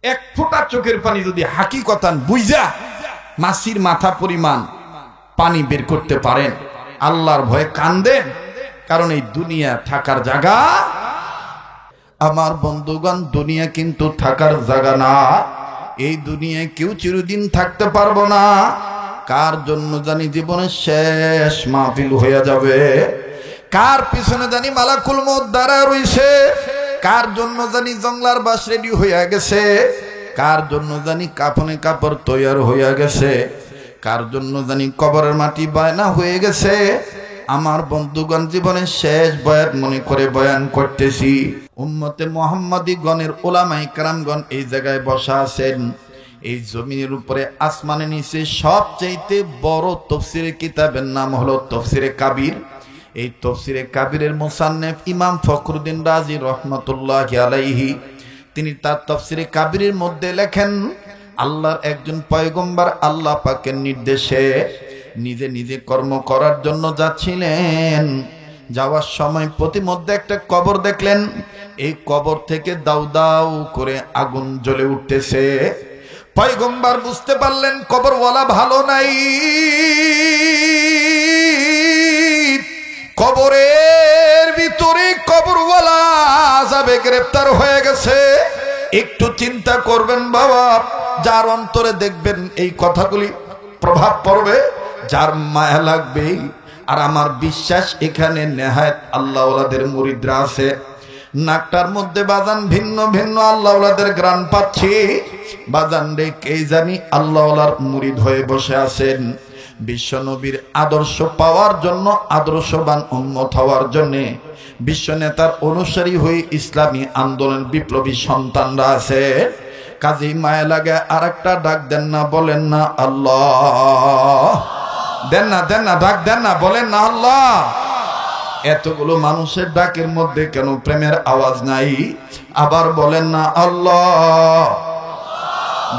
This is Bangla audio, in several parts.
এক ফোঁটা চোখের পানি যদি হাকিকতান বুঝা মাছির মাথা পরিমাণ পানি বের করতে পারেন, আল্লাহর ভয়ে কান্দেন, কারণ এই দুনিয়া থাকার জায়গা। আমার বন্ধুগণ, দুনিয়া কিন্তু থাকার জায়গা না। এই দুনিয়ায় কেউ চিরদিন থাকতে পারবো না। কার জন্য জানি জীবনের শেষ মাহফিল হয়ে যাবে, কার পিছনে জানি মালাকুল মউত দাঁড়া রইছে, কার জন্য জানি জংলার বাস রেডি হইয়া গেছে, কার জন্য জানি কাফনে কাপড় তৈয়ার হইয়া গেছে, কার জন্য জানি কবরের মাটি বায়না হয়ে গেছে। আমার বন্ধুগণ, জীবনের শেষ বয়ান মনে করে বয়ান করতেছি। উম্মতে মুহাম্মাদি গণের উলামায়ে কেরামগণ এই জায়গায় বসা আছেন। এই জমিনের উপরে আসমানের নিচে সবচেয়ে বড় তাফসীরের কিতাবের নাম হলো তাফসীরে কাবির। এই তাফসীরে কাবিরের মুসান্নিফ ইমাম ফখরুদ্দীন রাজি রহমাতুল্লাহি আলাইহি, তিনি তার তাফসীরে কাবিরের মধ্যে লেখেন, আল্লাহর একজন পয়গম্বর আল্লাহ পাকের নির্দেশে নিজে নিজে কর্ম করার জন্য যাচ্ছিলেন। যাওয়ার সময় প্রতিমধ্যে একটা কবর দেখলেন। এই কবর থেকে দাউ দাউ করে আগুন জ্বলে উঠতেছে। পয়গম্বর বুঝতে পারলেন কবরওয়ালা ভালো নাই, কবরের ভিতরে কবরওয়ালা আযাবে গ্রেফতার হয়ে গেছে। একটু চিন্তা করবেন বাবা, যার অন্তরে দেখবেন এই কথাগুলি প্রভাব পড়বে, যার মায়া লাগবে। আর আমার বিশ্বাস এখানে নেহায়েত আল্লাহওয়ালাদের মুরিদরা আছে। নাকটার মধ্যে বাজান ভিন্ন ভিন্ন আল্লাহওয়ালাদের গ্রান পাচ্ছি। বাজান রে, কে জানি আল্লাহওয়ালার মুরিদ হয়ে বসে আছেন। বিশ্ব নবীর আদর্শ পাওয়ার জন্য, আদর্শবান উম্মত হওয়ার জন্য বিশ্ব নেতার অনুসারী হয়ে ইসলামী আন্দোলন বিপ্লবী সন্তানরা আছে। কাজী মায়া লাগে আর একটা ডাক দেন না, বলেন না আল্লাহ, দেন না দেন না, ডাক দেন না, বলেন না আল্লাহ। এতগুলো মানুষের ডাকের মধ্যে কেন প্রেমের আওয়াজ নাই? আবার বলেন না আল্লাহ।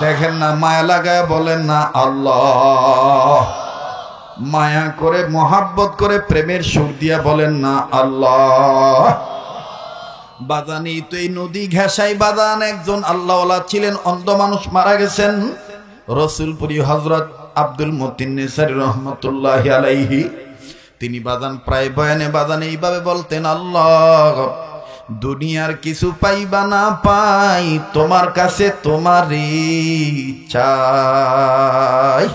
দেখেন না, মায়া লাগায় বলেন না আল্লাহ। মায়া করে মোহাব্বত করে প্রেমের সুর দিয়া বলেন না আল্লাহ। বাজানি তো এই নদী ঘেঁষাই বাজান একজন আল্লাহওয়ালা ছিলেন, অন্ধ মানুষ মারা গেছেন। রসুলপুরি হযরত আব্দুল মতিন নেসারী রহমাতুল্লাহি আলাইহি, তিনি বাজান প্রায় বয়ানে বাজান এইভাবে বলতেন, আল্লাহ দুনিয়ার কিছু পাইবা না পাই, তোমার কাছে তোমারই চাই।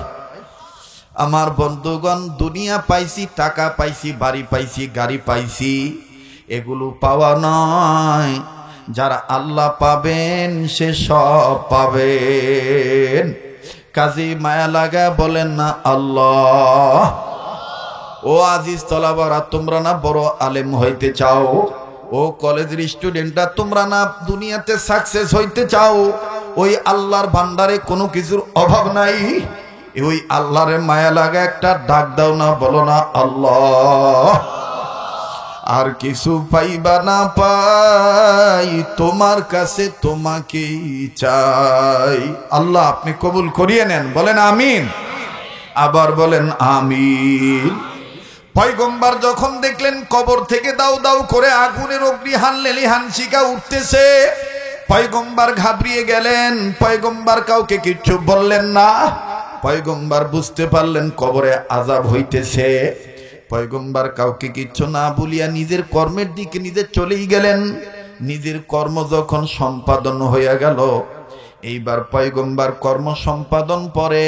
আমার বন্ধুগণ, দুনিয়া পাইছি, টাকা পাইছি, বাড়ি পাইছি, গাড়ি পাইছি, এগুলো পাওয়া নয়। যারা আল্লাহ পাবেন সে সব পাবেন। কাজী মায়া লাগা বলেন না আল্লাহ। ও আজিজ তলাবারা, তোমরা না বড় আলেম হইতে চাও? ও কলেজের স্টুডেন্টরা, তোমরা না দুনিয়াতে সাকসেস হইতে চাও? ওই আল্লাহর ভান্ডারে কোনো কিছুর অভাব নাই। ওই আল্লাহরে মায়া লাগা একটা ডাক দাও না, বলো না আল্লাহ। আর কিছু পাইবা না পাই, তোমার কাছে তোমাকেই চাই। আল্লাহ আপনি কবুল করিয়ে নেন, বলেন আমিন। আবার বলেন আমিন। পয়গম্বর যখন দেখলেন কবর থেকে দাউ দাউ করে আগুনের অগ্নি হানশিকা উঠতেছে, পয়গম্বর ঘাবড়িয়ে গেলেন। পয়গম্বর কাউকে কিচ্ছু বললেন না। পয়গম্বর বুঝতে পারলেন কবরে আযাব হইতেছে। পয়গম্বর কাউকে কিচ্ছু না বলিয়া নিজের কর্মের দিকে নিজে চলেই গেলেন। নিজের কর্ম যখন সম্পাদন হইয়া গেল, এইবার পয়গম্বর কর্ম সম্পাদন পরে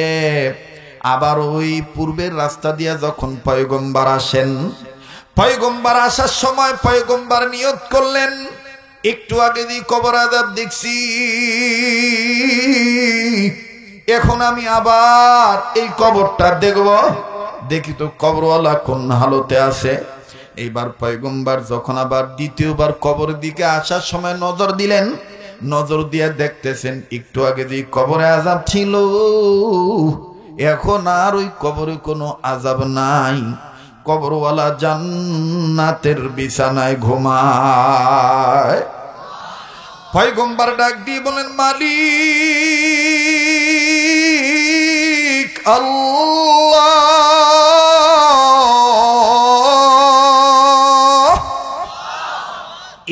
আবার ওই পূর্বের রাস্তা দিয়া যখন পয়গম্বর আসেন, পয়গম্বর আসার সময় পয়গম্বর নিয়ত করলেন, একটু আগে যে কবর আযাব দেখছি, এখন আমি আবার এই কবরটা দেখব, দেখি তো কবরওয়ালা কোন হালতে আছে। এইবার পয়গম্বর যখন আবার দ্বিতীয়বার কবরের দিকে আসার সময় নজর দিলেন, নজর দিয়ে দেখতেছেন একটু আগে যে কবরে আযাব ছিল, এখন আর ওই কবরে কোনো আযাব নাই। কবরওয়ালা জান্নাতের বিছানায় ঘুমায়। পয়গম্বর ডাক দিয়ে বলেন, মালিক আল্লাহ,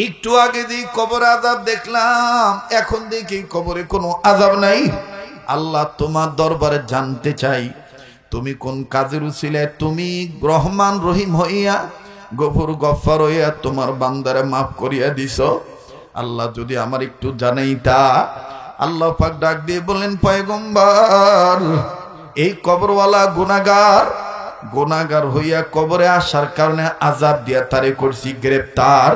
একটু আগে যে কবরে আযাব দেখলাম, এখন দেখি কবরে কোনো আযাব নাই। আল্লাহ তোমার দরবারে জানতে চাই, তুমি কোন কাজের উসিলায় তুমি রহমান রহিম হইয়া গফুর গফফার হইয়া তোমার বান্দারে মাফ করিয়া দিছ। আল্লাহ যদি আমার একটু জানাইতা। আল্লাহ পাক ডাক দিয়ে বলেন, পয়গম্বর, এই কবরওয়ালা গুনাহগার হইয়া কবরে আসার কারণে আযাব দিয়া তারে করছি গ্রেফতার।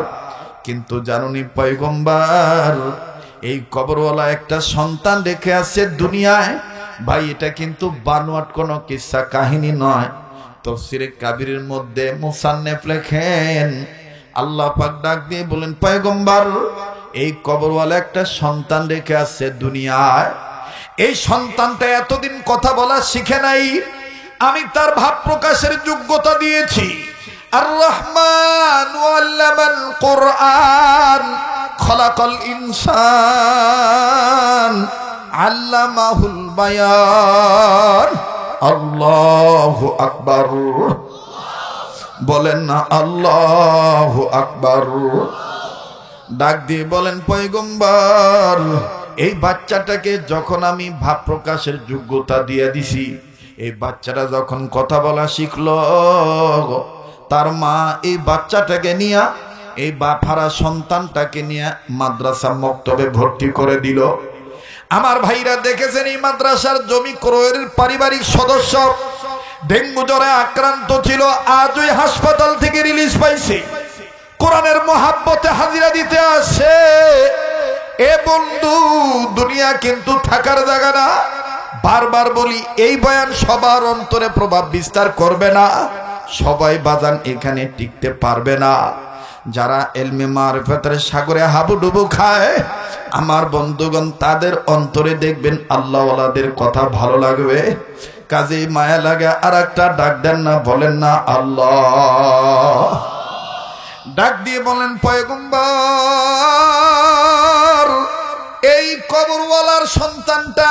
কিন্তু জানুনি পয়গম্বর, এই কবরওয়ালা একটা সন্তান রেখে আছে দুনিয়ায়। ভাই, এটা কিন্তু বানোয়াট কোনো কিসসা কাহিনী নয়। তাফসীরে কাবীরের মধ্যে মুসান্নিফ লেখেন, আল্লাহ পাক ডাক দিয়ে বলেন, পয়গম্বর, এই কবরওয়ালা একটা সন্তান রেখে আছে দুনিয়ায়। এই সন্তানটা এতদিন কথা বলা শিখে নাই, আমি তার ভাব প্রকাশের যোগ্যতা দিয়েছি। আর রহমান আল্লামাল কোরআন খলাকাল ইনসান আল্লামাহুল বায়ান। আল্লাহু আকবার, বলেন না আল্লাহু আকবার। ডাক দিয়ে বলেন, পয়গম্বর, এই বাচ্চাটাকে যখন আমি ভাব প্রকাশের যোগ্যতা দিয়ে দিছি, এই বাচ্চাটা যখন কথা বলা শিখলো, তার মা এই বাচ্চাটাকে নিয়ে, এই বাফারা সন্তানটাকে নিয়ে মাদ্রাসা মক্তবে ভর্তি করে দিল। আমার ভাইরা দেখেছেন, এই মাদ্রাসার জমি ক্রয়ের পারিবারিক সদস্য ডেঙ্গু জ্বরে আক্রান্ত ছিল, আজ ওই হাসপাতাল থেকে রিলিজ পাইছে, কোরআনের মহাব্বতে হাজিরা দিতে আসে। এ বন্ধু, দুনিয়া কিন্তু থাকার জায়গা না। বারবার বলি, এই বয়ান সবার অন্তরে প্রভাব বিস্তার করবে না, সবাই বাজান এখানে টিকতে পারবে না। যারা ইলমে মারিফাতের সাগরে হাবুডুবু খায়, আমার বন্ধুগণ, তাদের অন্তরে দেখবেন আল্লাহওয়ালাদের কথা ভালো লাগবে। কাজেই মায়া লাগে আর একটা ডাক দেন না, বলেন না আল্লাহ। ডাক দিয়ে বলেন, পয়গম্বর, এই কবরওয়ালার সন্তানটা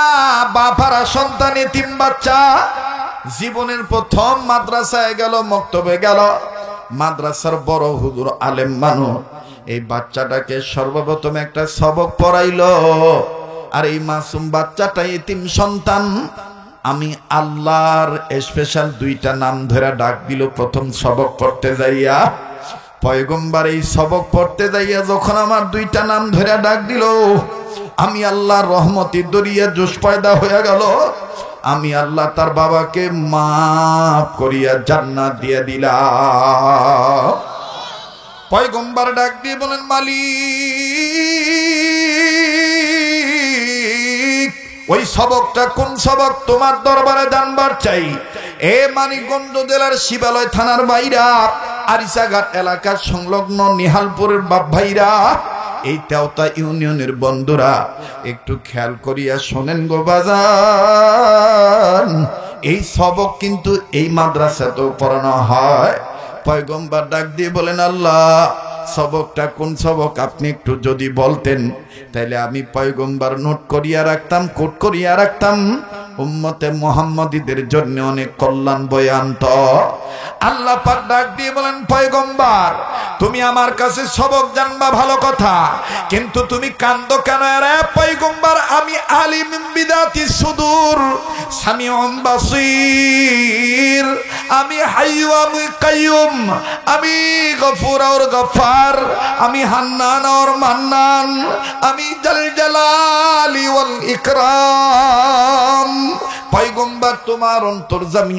বাফারা সন্তান, এতিম বাচ্চা, জীবনের প্রথম মাদ্রাসায় গেল, মক্তবে গেল, মাদ্রাসার বড় হুজুর আলেম মানুষ এই বাচ্চাটাকে সর্বপ্রথম একটা সবক পড়াইলো। আর এই মাসুম বাচ্চাটা এতিম সন্তান, আমি আল্লাহর স্পেশাল দুইটা নাম ধরে ডাক দিল প্রথম সবক পড়তে যাইয়া। পয়গম্বর এই সবক পড়তে যাইয়া যখন আমার দুইটা নাম ধরে ডাক দিল, আমি আল্লাহর রহমতের দরিয়া জোশ পয়দা হয়ে গেল। আমি আল্লাহ তার বাবাকে মাফ করিয়া জান্নাত দিয়ে দিলাম। পয়গম্বর ডাক দিয়ে বলেন, মালিক, ওই সবকটা কোন সবক তোমার দরবারে জানবার চাই। এ মানিকগঞ্জ জেলার শিবালয় থানার বাইরা, আরিসাঘাট এলাকার সংলগ্ন নিহালপুরের বাপ ভাইরা, এই তেওতা ইউনিয়নের বন্ধুরা, একটু খেয়াল করিয়া শোনেন গো বাজান। এই সবক কিন্তু এই মাদ্রাসাতেও পড়ানো হয়। পয়গম্বর ডাক দিয়ে বলেন, আল্লাহ, সবকটা কোন সবক আপনি একটু যদি বলতেন, তাইলে আমি পয়গম্বর নোট করিয়া রাখতাম, কোট করিয়া রাখতাম, উম্মতে মুহাম্মাদীদের জন্য অনেক কল্যাণ বয়ান্ত। আল্লাহ পাক ডাক দিয়ে বলেন, পয়গম্বর, তুমি আমার কাছে সবক জানবা ভালো কথা, কিন্তু তুমি কান্দো কেন? রে পয়গম্বর, আমি আলিম বিদাতি সুদূর, সামিউম বাসীর, আমি হাইয়্যু, আমি কাইয়্যুম, আমি গফুর আর গফার, আমি হান্নান আর মান্নান, আমি জাল জালালি ওয়াল ইকরাম। পয়গম্বর, তোমার অন্তর্যামী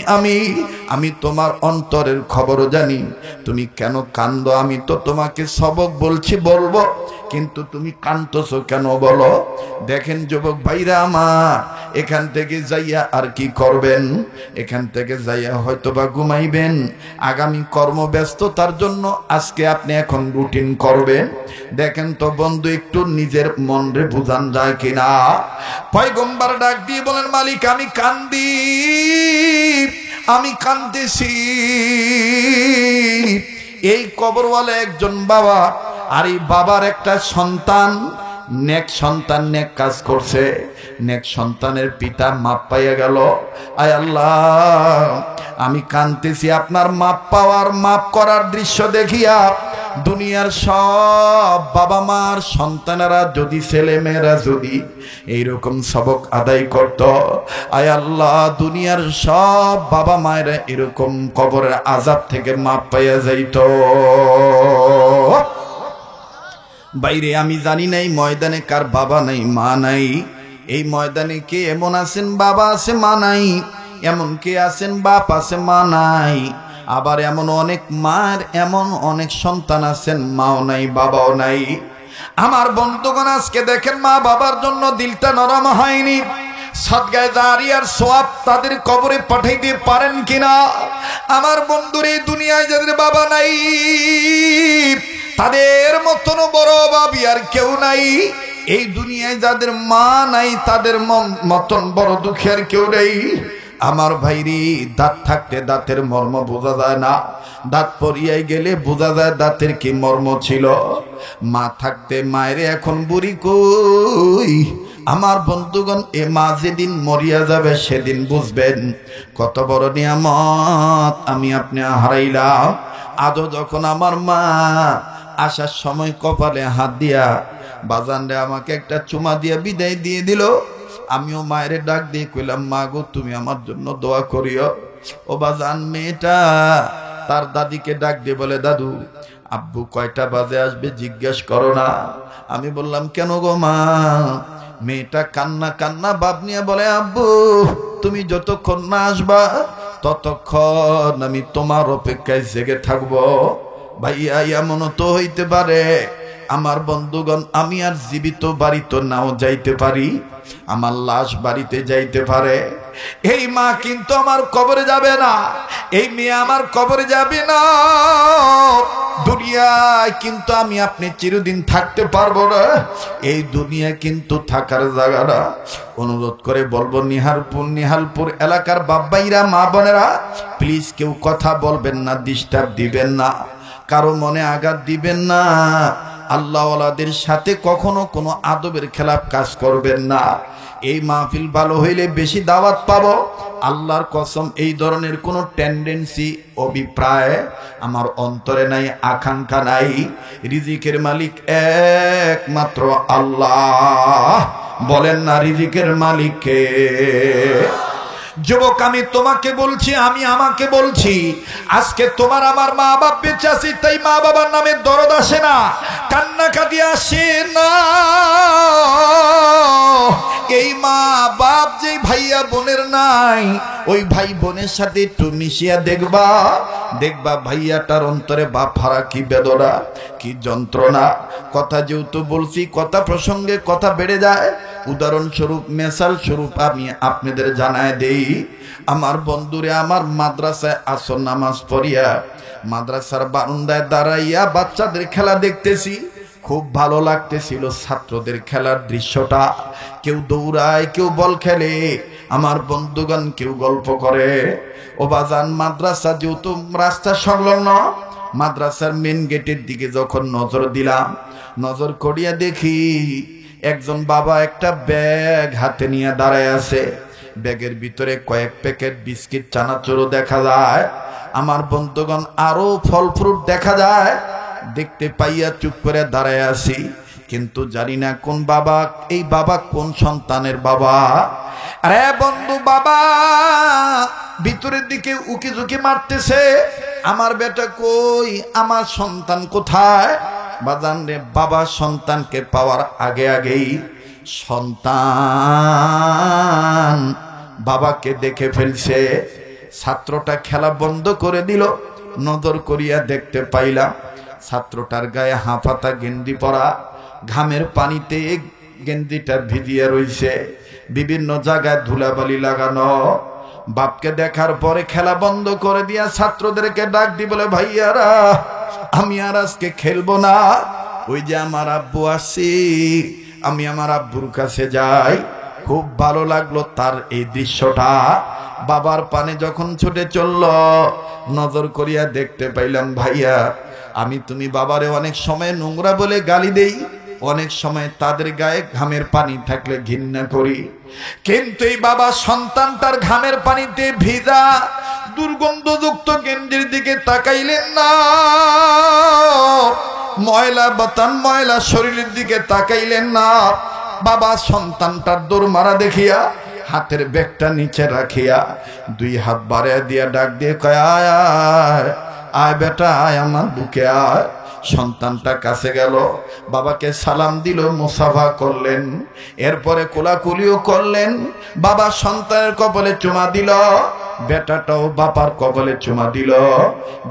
আমি তোমার অন্তরের খবর জানি। তুমি কেন কান্দো? আমি তো তোমাকে সবক বলছি, বলবো, কিন্তু তুমি কান্দছো কেন বলো? দেখেন যুবক ভাইরা আমার, এখান থেকে যাইয়া আর কি করবেন? এখান থেকে যাইয়া হয়তোবা ঘুমাইবেন। আগামী কর্মব্যস্ততার জন্য আজকে আপনি এখন রুটিন করবেন। দেখেন তো বন্ধু, একটু নিজের মনরে বুঝান যায় কিনা। পয়গম্বর ডাক দিয়ে বলেন, মালিক, আমি কান্দি, আমি কান্দিছি। এই কবরওয়ালা একজন বাবা, আর এই বাবার একটা সন্তান, নেক সন্তান, নেক কাজ করছে, নেক সন্তানের পিতা মাপ পাইয়া গেল। আয় আল্লাহ, আমি কাঁদতেছি আপনার মাপ পাওয়ার, মাপ করার দৃশ্য দেখিয়া। দুনিয়ার সব বাবা মার সন্তানেরা যদি ছেলে মেয়েরা যদি এইরকম সবক আদায় করত, আয় আল্লাহ দুনিয়ার সব বাবা মায়েরা এরকম কবরের আযাব থেকে মাপ পাইয়া যাইত। বাইরে আমি জানি নাই ময়দানে কার বাবা নাই মা নাই। এই ময়দানে কে এমন আছেন বাবা আছে মা নাই, এমন কে আছেন বাপ আছে মা নাই। আবার এমন অনেক মার এমন অনেক সন্তান আছেন মাও নাই বাবাও নাই। আমার বন্ধুগণ আজকে দেখেন মা বাবার জন্য দিলটা নরম হয়নি। সদকায়ে জারিয়ার সওয়াব তাদের কবরে পাঠাইতে পারেন কিনা? আমার বন্ধুর এই দুনিয়ায় যাদের বাবা নাই তাদের মতন বড় অভাবী আর কেউ নাই। এই দুনিয়ায় যাদের মা নাই তাদের মতন বড় দুঃখী আর কেউ নেই। আমার ভাইরি দাঁত থাকতে দাঁতের মর্ম বোঝা যায় না, দাঁত পরিয়াই গেলে বোঝা যায় দাঁতের কি মর্ম ছিল। মা থাকতে মায়ের এখন বুড়ি কই। আমার বন্ধুগণ এ মা যেদিন মরিয়া যাবে সেদিন বুঝবেন কত বড় নিয়ামত আমি আপনি হারাইলাম। আজও যখন আমার মা আসার সময় কপালে হাত দিয়া বাজান রে আমাকে একটা চুমা দিয়া বিদায় দিয়ে দিল, আমিও মায়ের ডাক দিয়ে কইলাম মা গো তুমি আমার জন্য দোয়া করিও। ও বাজান মেয়েটা তার দাদিকে ডাক দিয়ে বলে দাদু আব্বু কয়টা বাজে আসবে জিজ্ঞেস করো না। আমি বললাম কেন গো মা? মেয়েটা কান্না কান্না ভাব নিয়ে বলে আব্বু তুমি যতক্ষণ না আসবা ততক্ষণ আমি তোমার অপেক্ষায় জেগে থাকবো। ভাইয়া এমনও তো হইতে পারে আমার বন্ধুগণ আমি আর জীবিত বাড়িতে নাও যাইতে পারি, আমার লাশ বাড়িতে যাইতে পারে। এই মা কিন্তু আমার কবরে যাবে না, এই মেয়ে আমার কবরে যাবে না। দুনিয়ায় কিন্তু আমি আপনি চিরদিন থাকতে পারবো না, এই দুনিয়া কিন্তু থাকার জায়গা না। অনুরোধ করে বলবো নিহালপুর এলাকার বাব্বাইরা মা বোনেরা প্লিজ কেউ কথা বলবেন না, ডিস্টার্ব দিবেন না, কারো মনে আঘাত দিবেন না। আল্লাহওয়ালাদের সাথে কখনো কোনো আদবের খেলাফ কাজ করবেন না। এই মাহফিল ভালো হইলে বেশি দাওয়াত পাবো। আল্লাহর কসম এই ধরনের কোনো টেন্ডেন্সি অভিপ্রায় আমার অন্তরে নাই, আকাঙ্ক্ষা নাই। রিজিকের মালিক একমাত্র আল্লাহ। বলেন না রিজিকের মালিক কে? যুবক আমি তোমাকে বলছি, আমি আমাকে বলছি, আজকে তোমার আমার মা বাপ বেঁচে আছে তাই মা বাবার নামে দরদ আসে না, কান্নাকাটি আসে না। এই মা বাপ যে ভাইয়া বোনের নাই ওই ভাই বোনের সাথে একটু মিশিয়া দেখবা, দেখবা ভাইয়াটার অন্তরে বাপ হারা কি বেদনা কি যন্ত্রণা। কথা যেহেতু বলছি কথা প্রসঙ্গে কথা বেড়ে যায়। উদাহরণস্বরূপ মেসাল স্বরূপ আমি আপনাদের জানায় দেই, আমার বন্ধুরে আমার মাদ্রাসায় আসর নামাজ পড়িয়া মাদ্রাসার বারান্দায় দাঁড়াইয়া বাচ্চাদের খেলা দেখতেছি, খুব ভালো লাগতেছিল ছাত্রদের খেলার দৃশ্যটা। কেউ দৌড়ায়, কেউ বল খেলে, আমার বন্ধুগণ কেউ গল্প করে। ও বাজান মাদ্রাসা যেহেতু রাস্তা সংলগ্ন, মাদ্রাসার মেন গেটের দিকে যখন নজর দিলাম, নজর করিয়া দেখি একজন বাবা একটা ব্যাগ হাতে নিয়ে দাঁড়ায় আছে। ব্যাগের ভিতরে কয়েক প্যাকেট বিস্কিট চানাচুরও দেখা যায়। আমার বন্ধুগণ আরো ফল ফ্রুট দেখা যায়। দেখতে পাইয়া চুপ করে দাঁড়ায় আছি, কিন্তু জানি না কোন বাবা, এই বাবা কোন সন্তানের বাবা। আরে বন্ধু বাবা ভিতরের দিকে উকি ঝুঁকি মারতেছে, আমার বেটা কই, আমার সন্তান কোথায়? বাজান রে বাবা সন্তানকে পাওয়ার আগে আগেই সন্তান বাবাকে দেখে ফেলছে। ছাত্রটা খেলা বন্ধ করে দিল, নজর করিয়া দেখতে পাইলাম ছাত্রটার গায়ে হাফাতা গেঞ্জি পরা, ঘামের পানিতে গেঞ্জিটা ভিজিয়ে রইছে, বিভিন্ন জায়গায় ধুলাবালি লাগানো। বাপকে দেখার পরে খেলা বন্ধ করে দিয়া ছাত্রদেরকে ডাক দি বলে ভাইয়ারা আমি আর আজকে খেলবো না, ওই যে আমার আব্বু আসছি, আমি আমার আব্বুর কাছে যাই। খুব ভালো লাগলো তার এই দৃশ্যটা। বাবার পানে যখন ছুটে চলল, নজর করিয়া দেখতে পাইলাম ভাইয়া আমি তুমি বাবারে অনেক সময় নোংরা বলে গালি দেই, অনেক সময় তাদের গায়ে ঘামের পানি থাকলে ঘৃণা করি, কিন্তু এই বাবা সন্তানটার ঘামের পানিতে ভিজা দুর্গন্ধযুক্ত গেঞ্জির দিকে তাকাইলেন না, ময়লা বাতান ময়লা শরীরের দিকে তাকাইলেন না। বাবা সন্তানটার দৌড় মারা দেখিয়া হাতের ব্যাগটা নিচে রাখিয়া দুই হাত বাড়াইয়া দিয়া ডাক দিয়ে কয়, আয় আয় আয় বেটা আয়, আমার বুকে আয়। সন্তানটা কাছে গেল, বাবাকে সালাম দিল, মুসাফা করলেন, এরপরে কোলাকুলিও করলেন। বাবা সন্তানের কপালে চুমা দিল, বেটাটাও বাবার কপালে চুমা দিল,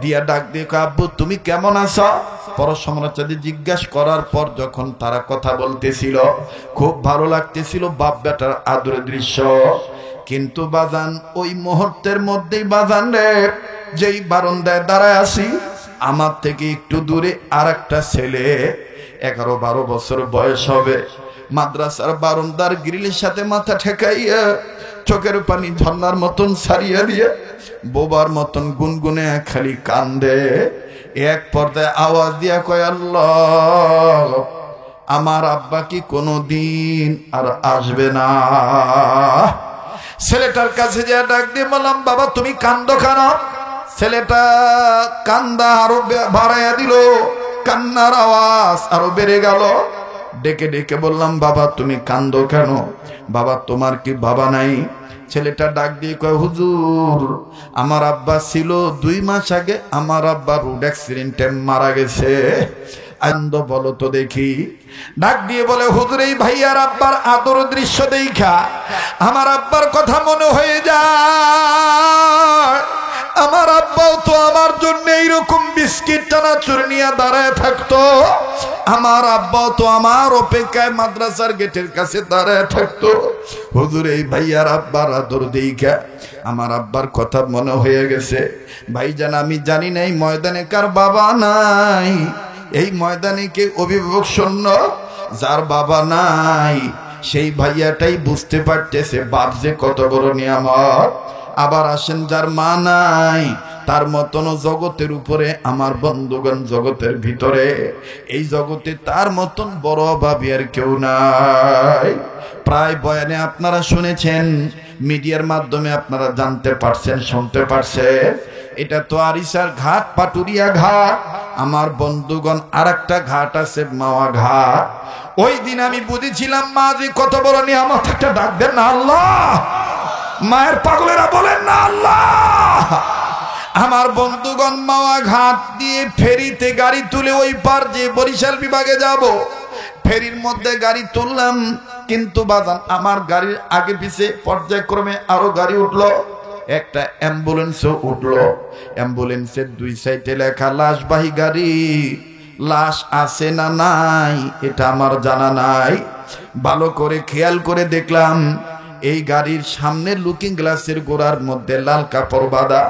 দিয়া ডাক দিয়ে কয়, আব্বু তুমি কেমন আছো? পরসমাচারী জিজ্ঞাসা করার পর যখন তারা কথা বলতেছিল, খুব ভালো লাগতেছিল বাপ বেটার আদরের দৃশ্য। কিন্তু বাজান ওই মুহূর্তের মধ্যেই বাজান রে, যেই বারান্দায় দাঁড়ায় আছি, আমার থেকে একটু দূরে আর একটা ছেলে 11-12 বছর বয়স হবে, মাদ্রাসার বারান্দার গ্রিলের সাথে মাথা ঠেকাইয়া চোখের পানি ঝর্ণার মতন ছাড়িয়ে দিয়ে বোবার মতন গুনগুনে খালি কান্দে। এক পর্দায় আওয়াজ দিয়া কয়, আল্লাহ আমার আব্বা কি কোনোদিন আর আসবে না? ছেলেটার কাছে যা ডাক দিয়ে বললাম, বাবা তুমি কান্দো কেন? ছেলেটা কান্দা আরো বাড়াইয়া দিল, কান্নার আওয়াজ আরো বেড়ে গেল। ডেকে ডেকে বললাম, বাবা তুমি কান্দো কেন? বাবা তোমার কি বাবা নাই? ছেলেটা ডাক দিয়ে কয়, হুজুর আমার আব্বা ছিল, 2 মাস আগে আমার আব্বা রোড অ্যাক্সিডেন্টে মারা গেছে। আনন্দ বলো তো দেখি। ডাক দিয়ে বলে, হুজুর এই ভাইয়ার আব্বার আদর দৃশ্য দেখা আমার আব্বার কথা মনে হয়ে যায়। আমার আব্বাও তো আমার জন্য এইরকম বিস্কিট চানাচুর নিয়ে দাঁড়ায় থাকতো, আমার আব্বাও তো আমার অপেক্ষায় মাদ্রাসার গেটের কাছে দাঁড়ায় থাকতো। হুজুর এই ভাইয়ার আব্বার আদর দেখা আমার আব্বার কথা মনে হয়ে গেছে। ভাইজান আমি জানি না এই ময়দানে কার বাবা নাই, এই ময়দানে কে অভিভাবক শূন্য, যার বাবা নাই সেই ভাইয়াটাই বুঝতে পারতেছে বাপ যে কত বড় নিয়ামত। আবার আসেন যার মা নাই, তার মতন জগতের উপরে আমার বন্ধুগণ, জগতের ভিতরে এই জগতে তার মতন বড় অভাবী আর কেউ নাই। প্রায় বয়ানে আপনারা শুনেছেন, মিডিয়ার মাধ্যমে আপনারা জানতে পারছেন, শুনতে পারছেন। এটা তো আরিসার ঘাট, পাটুরিয়া ঘাট। আমার বন্ধুগণ আর একটা ঘাট আছে মাওয়া ঘাট। ওই দিন আমি বুঝেছিলাম মা যে কত বড় নিয়ামত। একটা ডাক দেন না আল্লাহ, মায়ের পাগলেরা বলেন না আল্লাহ। আমার বন্ধুগণ মাওয়া ঘাট দিয়ে ফেরিতে গাড়ি তুলে ওই পার যে বরিশাল বিভাগে যাব, ফেরির মধ্যে গাড়ি তুললাম, কিন্তু বাজান আমার গাড়ির আগে পিছে পর্যায়ক্রমে আরো গাড়ি উঠলো, একটা অ্যাম্বুলেন্সও উঠলো। অ্যাম্বুলেন্সের 2 সাইডে লেখা লাশবাহী গাড়ি। লাশ আছে না নাই এটা আমার জানা নাই। ভালো করে খেয়াল করে দেখলাম এই গাড়ির সামনে লুকিং গ্লাসের গোড়ার মধ্যে লাল কাপড় বাঁধা।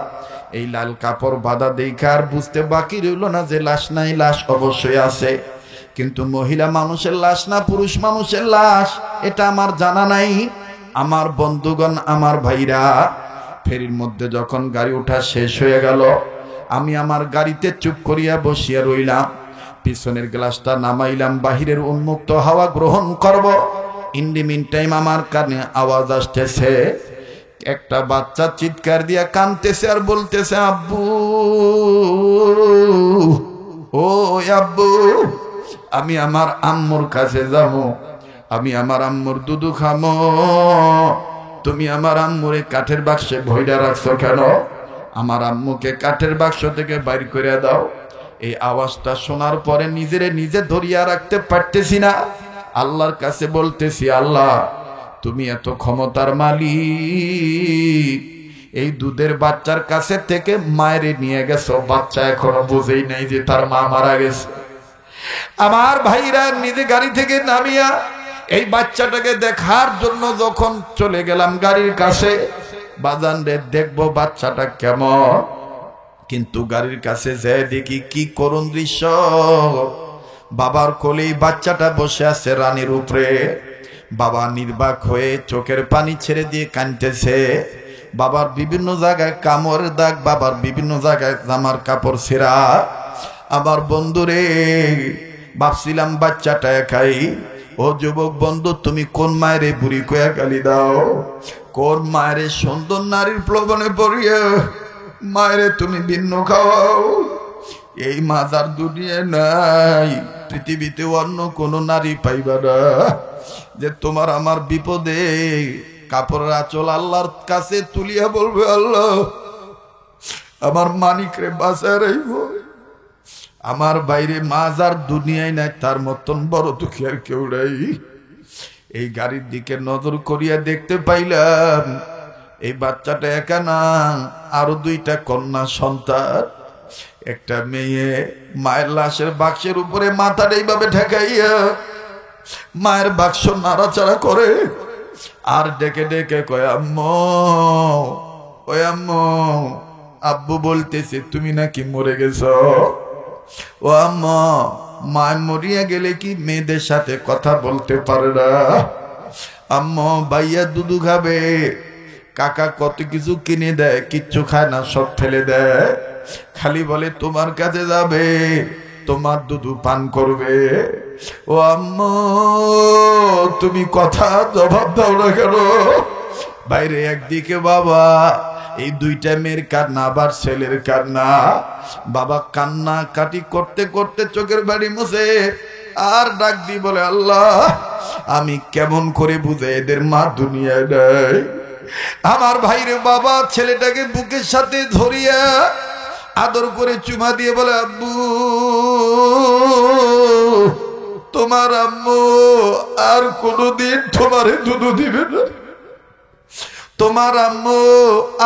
এই লাল কাপড় বাঁধা দেখে আর বুঝতে বাকি রইল না যে লাশ নাই, লাশ অবশ্যই আছে, কিন্তু মহিলা মানুষের লাশ না পুরুষ মানুষের লাশ এটা আমার জানা নাই। আমার বন্ধুগণ, আমার ভাইরা, ফেরির মধ্যে যখন গাড়ি ওঠা শেষ হয়ে গেল, আমি আমার গাড়িতে চুপ করিয়া বসিয়া রইলাম। পিছনের গ্লাসটা নামাইলাম, বাহিরের উন্মুক্ত হাওয়া গ্রহণ করব। ইন দি মিন টাইম আমার কানে আওয়াজ আসতেছে, একটা বাচ্চা চিৎকার দিয়া কাঁদতেছে আর বলতেছে, আব্বু ও আব্বু, আমি আমার আম্মুর কাছে যাব, আমি আমার আম্মুর দুধু খামো, তুমি আমার আম্মুরে কাঠের বাক্সে ভইরা রাখছো কেন? আমার আম্মুকে কাঠের বাক্স থেকে বাইর করে দাও। এই আওয়াজটা শোনার পরে নিজেরে নিজে ধরিয়া রাখতে পারতেছি না, আল্লাহর কাছে বলতেছি, আল্লাহ তুমি এত ক্ষমতার মালিক, এই দুধের বাচ্চার কাছে থেকে মায়েরে নিয়ে গেছো, বাচ্চা এখনো বুঝেই নাই যে তার মা মারা গেছে। আমার ভাইরা নিজে গাড়ি থেকে নামিয়া এই বাচ্চাটাকে দেখার জন্য যখন চলে গেলাম গাড়ির কাছে, বাজান রে দেখবো বাচ্চাটা কেমন, কিন্তু গাড়ির কাছে যেয়ে দেখি কি করুণ দৃশ্য। বাবার কোলেই বাচ্চাটা বসে আছে রানীর উপরে, বাবা নির্বাক হয়ে চোখের পানি ছেড়ে দিয়ে কাঁদতেছে। বাবার বিভিন্ন জায়গায় কামড়ের দাগ, বাবার বিভিন্ন জায়গায় জামার কাপড় ছেঁড়া। আমার বন্ধুরে, ভাবছিলাম বাচ্চাটা একাই। ও যুবক বন্ধু, তুমি কোন মায়ের বুড়ি কয়া গালি দাও? কোন মায়ের সুন্দর নারীর প্লবনে পড়িয়া মায়েরে তুমি ভিন্ন খাওয়াও। এই মাজার দুনিয়া নাই, পৃথিবীতে অন্য কোন নারী পাইবা না যে তোমার আমার বিপদে কাপড়ের আঁচল আল্লাহর কাছে তুলিয়া বলবে, আল্লাহ আমার মানিকরে বাঁচায় রাখব। আমার বাইরে মাজার দুনিয়ায় নাই, তার মতন বড় দুঃখী আর কেউ নাই। এই গাড়ির দিকে নজর করিয়া দেখতে পাইলাম এই বাচ্চাটা একা না, আরো দুইটা কন্যা সন্তান। একটা মেয়ে মায়ের লাশের বাক্সের উপরে মাথাটা এইভাবে ঠেকাইয়া মায়ের বাক্স নাড়াচাড়া করে আর ডেকে ডেকে কয়, আম্মু ওই আম্মু, আব্বু বলতেছে তুমি নাকি মরে গেছ। ও আম্মা, মায় মরিয়া গেলে কি মেয়েদের সাথে কথা বলতে পারে না? আম্মা ভাইয়া দুধু খাবে, কাকা কত কিছু কিনে দেয়, কিচ্ছু খায় না, সব ফেলে দেয়, খালি বলে তোমার কাছে যাবে, তোমার দুধু পান করবে। ও আম্মা, তুমি কথা জবাব দাও না কেন? বাইরে একদিকে বাবা, এই দুইটা মেয়ের কান্না, আবার ছেলের কান্না। বাবা কান্না কাটি করতে করতে চোখের বাড়ি মুছে আর ডাক দি বলে, আল্লাহ আমি কেমন করে বুঝে এদের মা দুনিয়ায় নাই। আমার ভাইরে বাবা ছেলেটাকে বুকের সাথে ধরিয়া আদর করে চুমা দিয়ে বলে, আব্বু তোমার আম্মু আর কোনদিন তোমারে দুধ দিবে না, তোমার আম্মু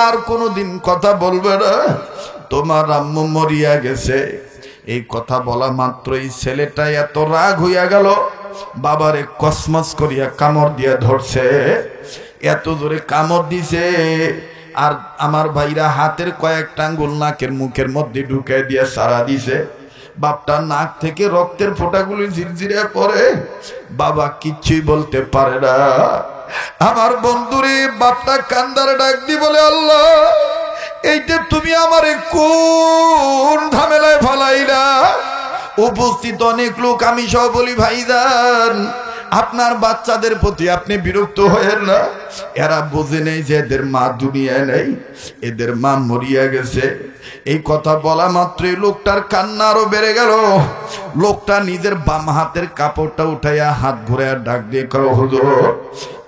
আর কোনদিন কথা বলবে না, তোমার আম্মু মরিয়া গেছে। এই কথা বলা মাত্রই ছেলেটা এত রাগ হইয়া গেল, বাবারে কসমস করিয়া কামড় দিয়া ধরছে, এত জোরে কামড় দিছে। আর আমার ভাইরা হাতের কয়েকটা আঙ্গুল নাকের মুখের মধ্যে ঢুকে দিয়ে সারা দিছে। বাপটা নাক থেকে রক্তের ফোঁটাগুলি ঝিরঝিরে পড়ে, বাবা কিচ্ছুই বলতে পারে না। আমার বন্ধুরে বাপটা কান্দারে ডাক দি বলে, আল্লাহ এইটা তুমি আমারে কোন ঝামেলায় ফালাইলা? উপস্থিত অনেক লোক, আমি সব বলি, ভাইজান আপনার বাচ্চাদের প্রতি আপনি বিরক্ত হয়েন না, এরা বোঝে নেই যে এদের মা দুনিয়ায় নেই, এদের মা মরিয়া গেছে। এই কথা বলা মাত্রই লোকটার কান্না আরো বেড়ে গেল। লোকটা নিজের বাম হাতের কাপড়টা উঠাইয়া হাত ঘুরাইয়া ডাক দিয়ে কয়, হুজুর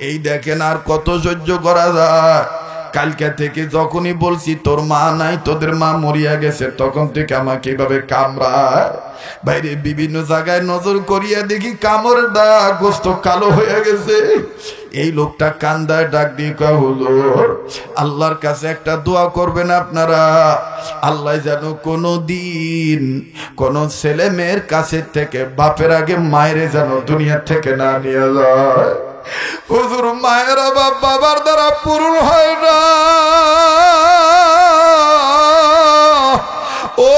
এই দেখেন আর কত সহ্য করা যায়? কালকে থেকে যখনই বলছি তোর মা নাই, তোদের মা মরিয়া গেছে, তখন থেকে আমাকে এইভাবে কামড়ায়। বাইরে বিভিন্ন জায়গায় নজর করিয়া দেখি কামড়ের দাগ, গোস্ত কালো হয়ে গেছে। এই লোকটা কান্দায় ডাক দিয়ে কয়, হুজুর আল্লাহর কাছে একটা দোয়া করবেন আপনারা, আল্লাহ যেন কোনো দিন কোন ছেলে মেয়ের কাছে থেকে বাপের আগে মায়ের যেন দুনিয়া থেকে না নিয়ে যায়। হুজুর মায়ের বাপ বাবার দ্বারা পূরণ হয় না। ও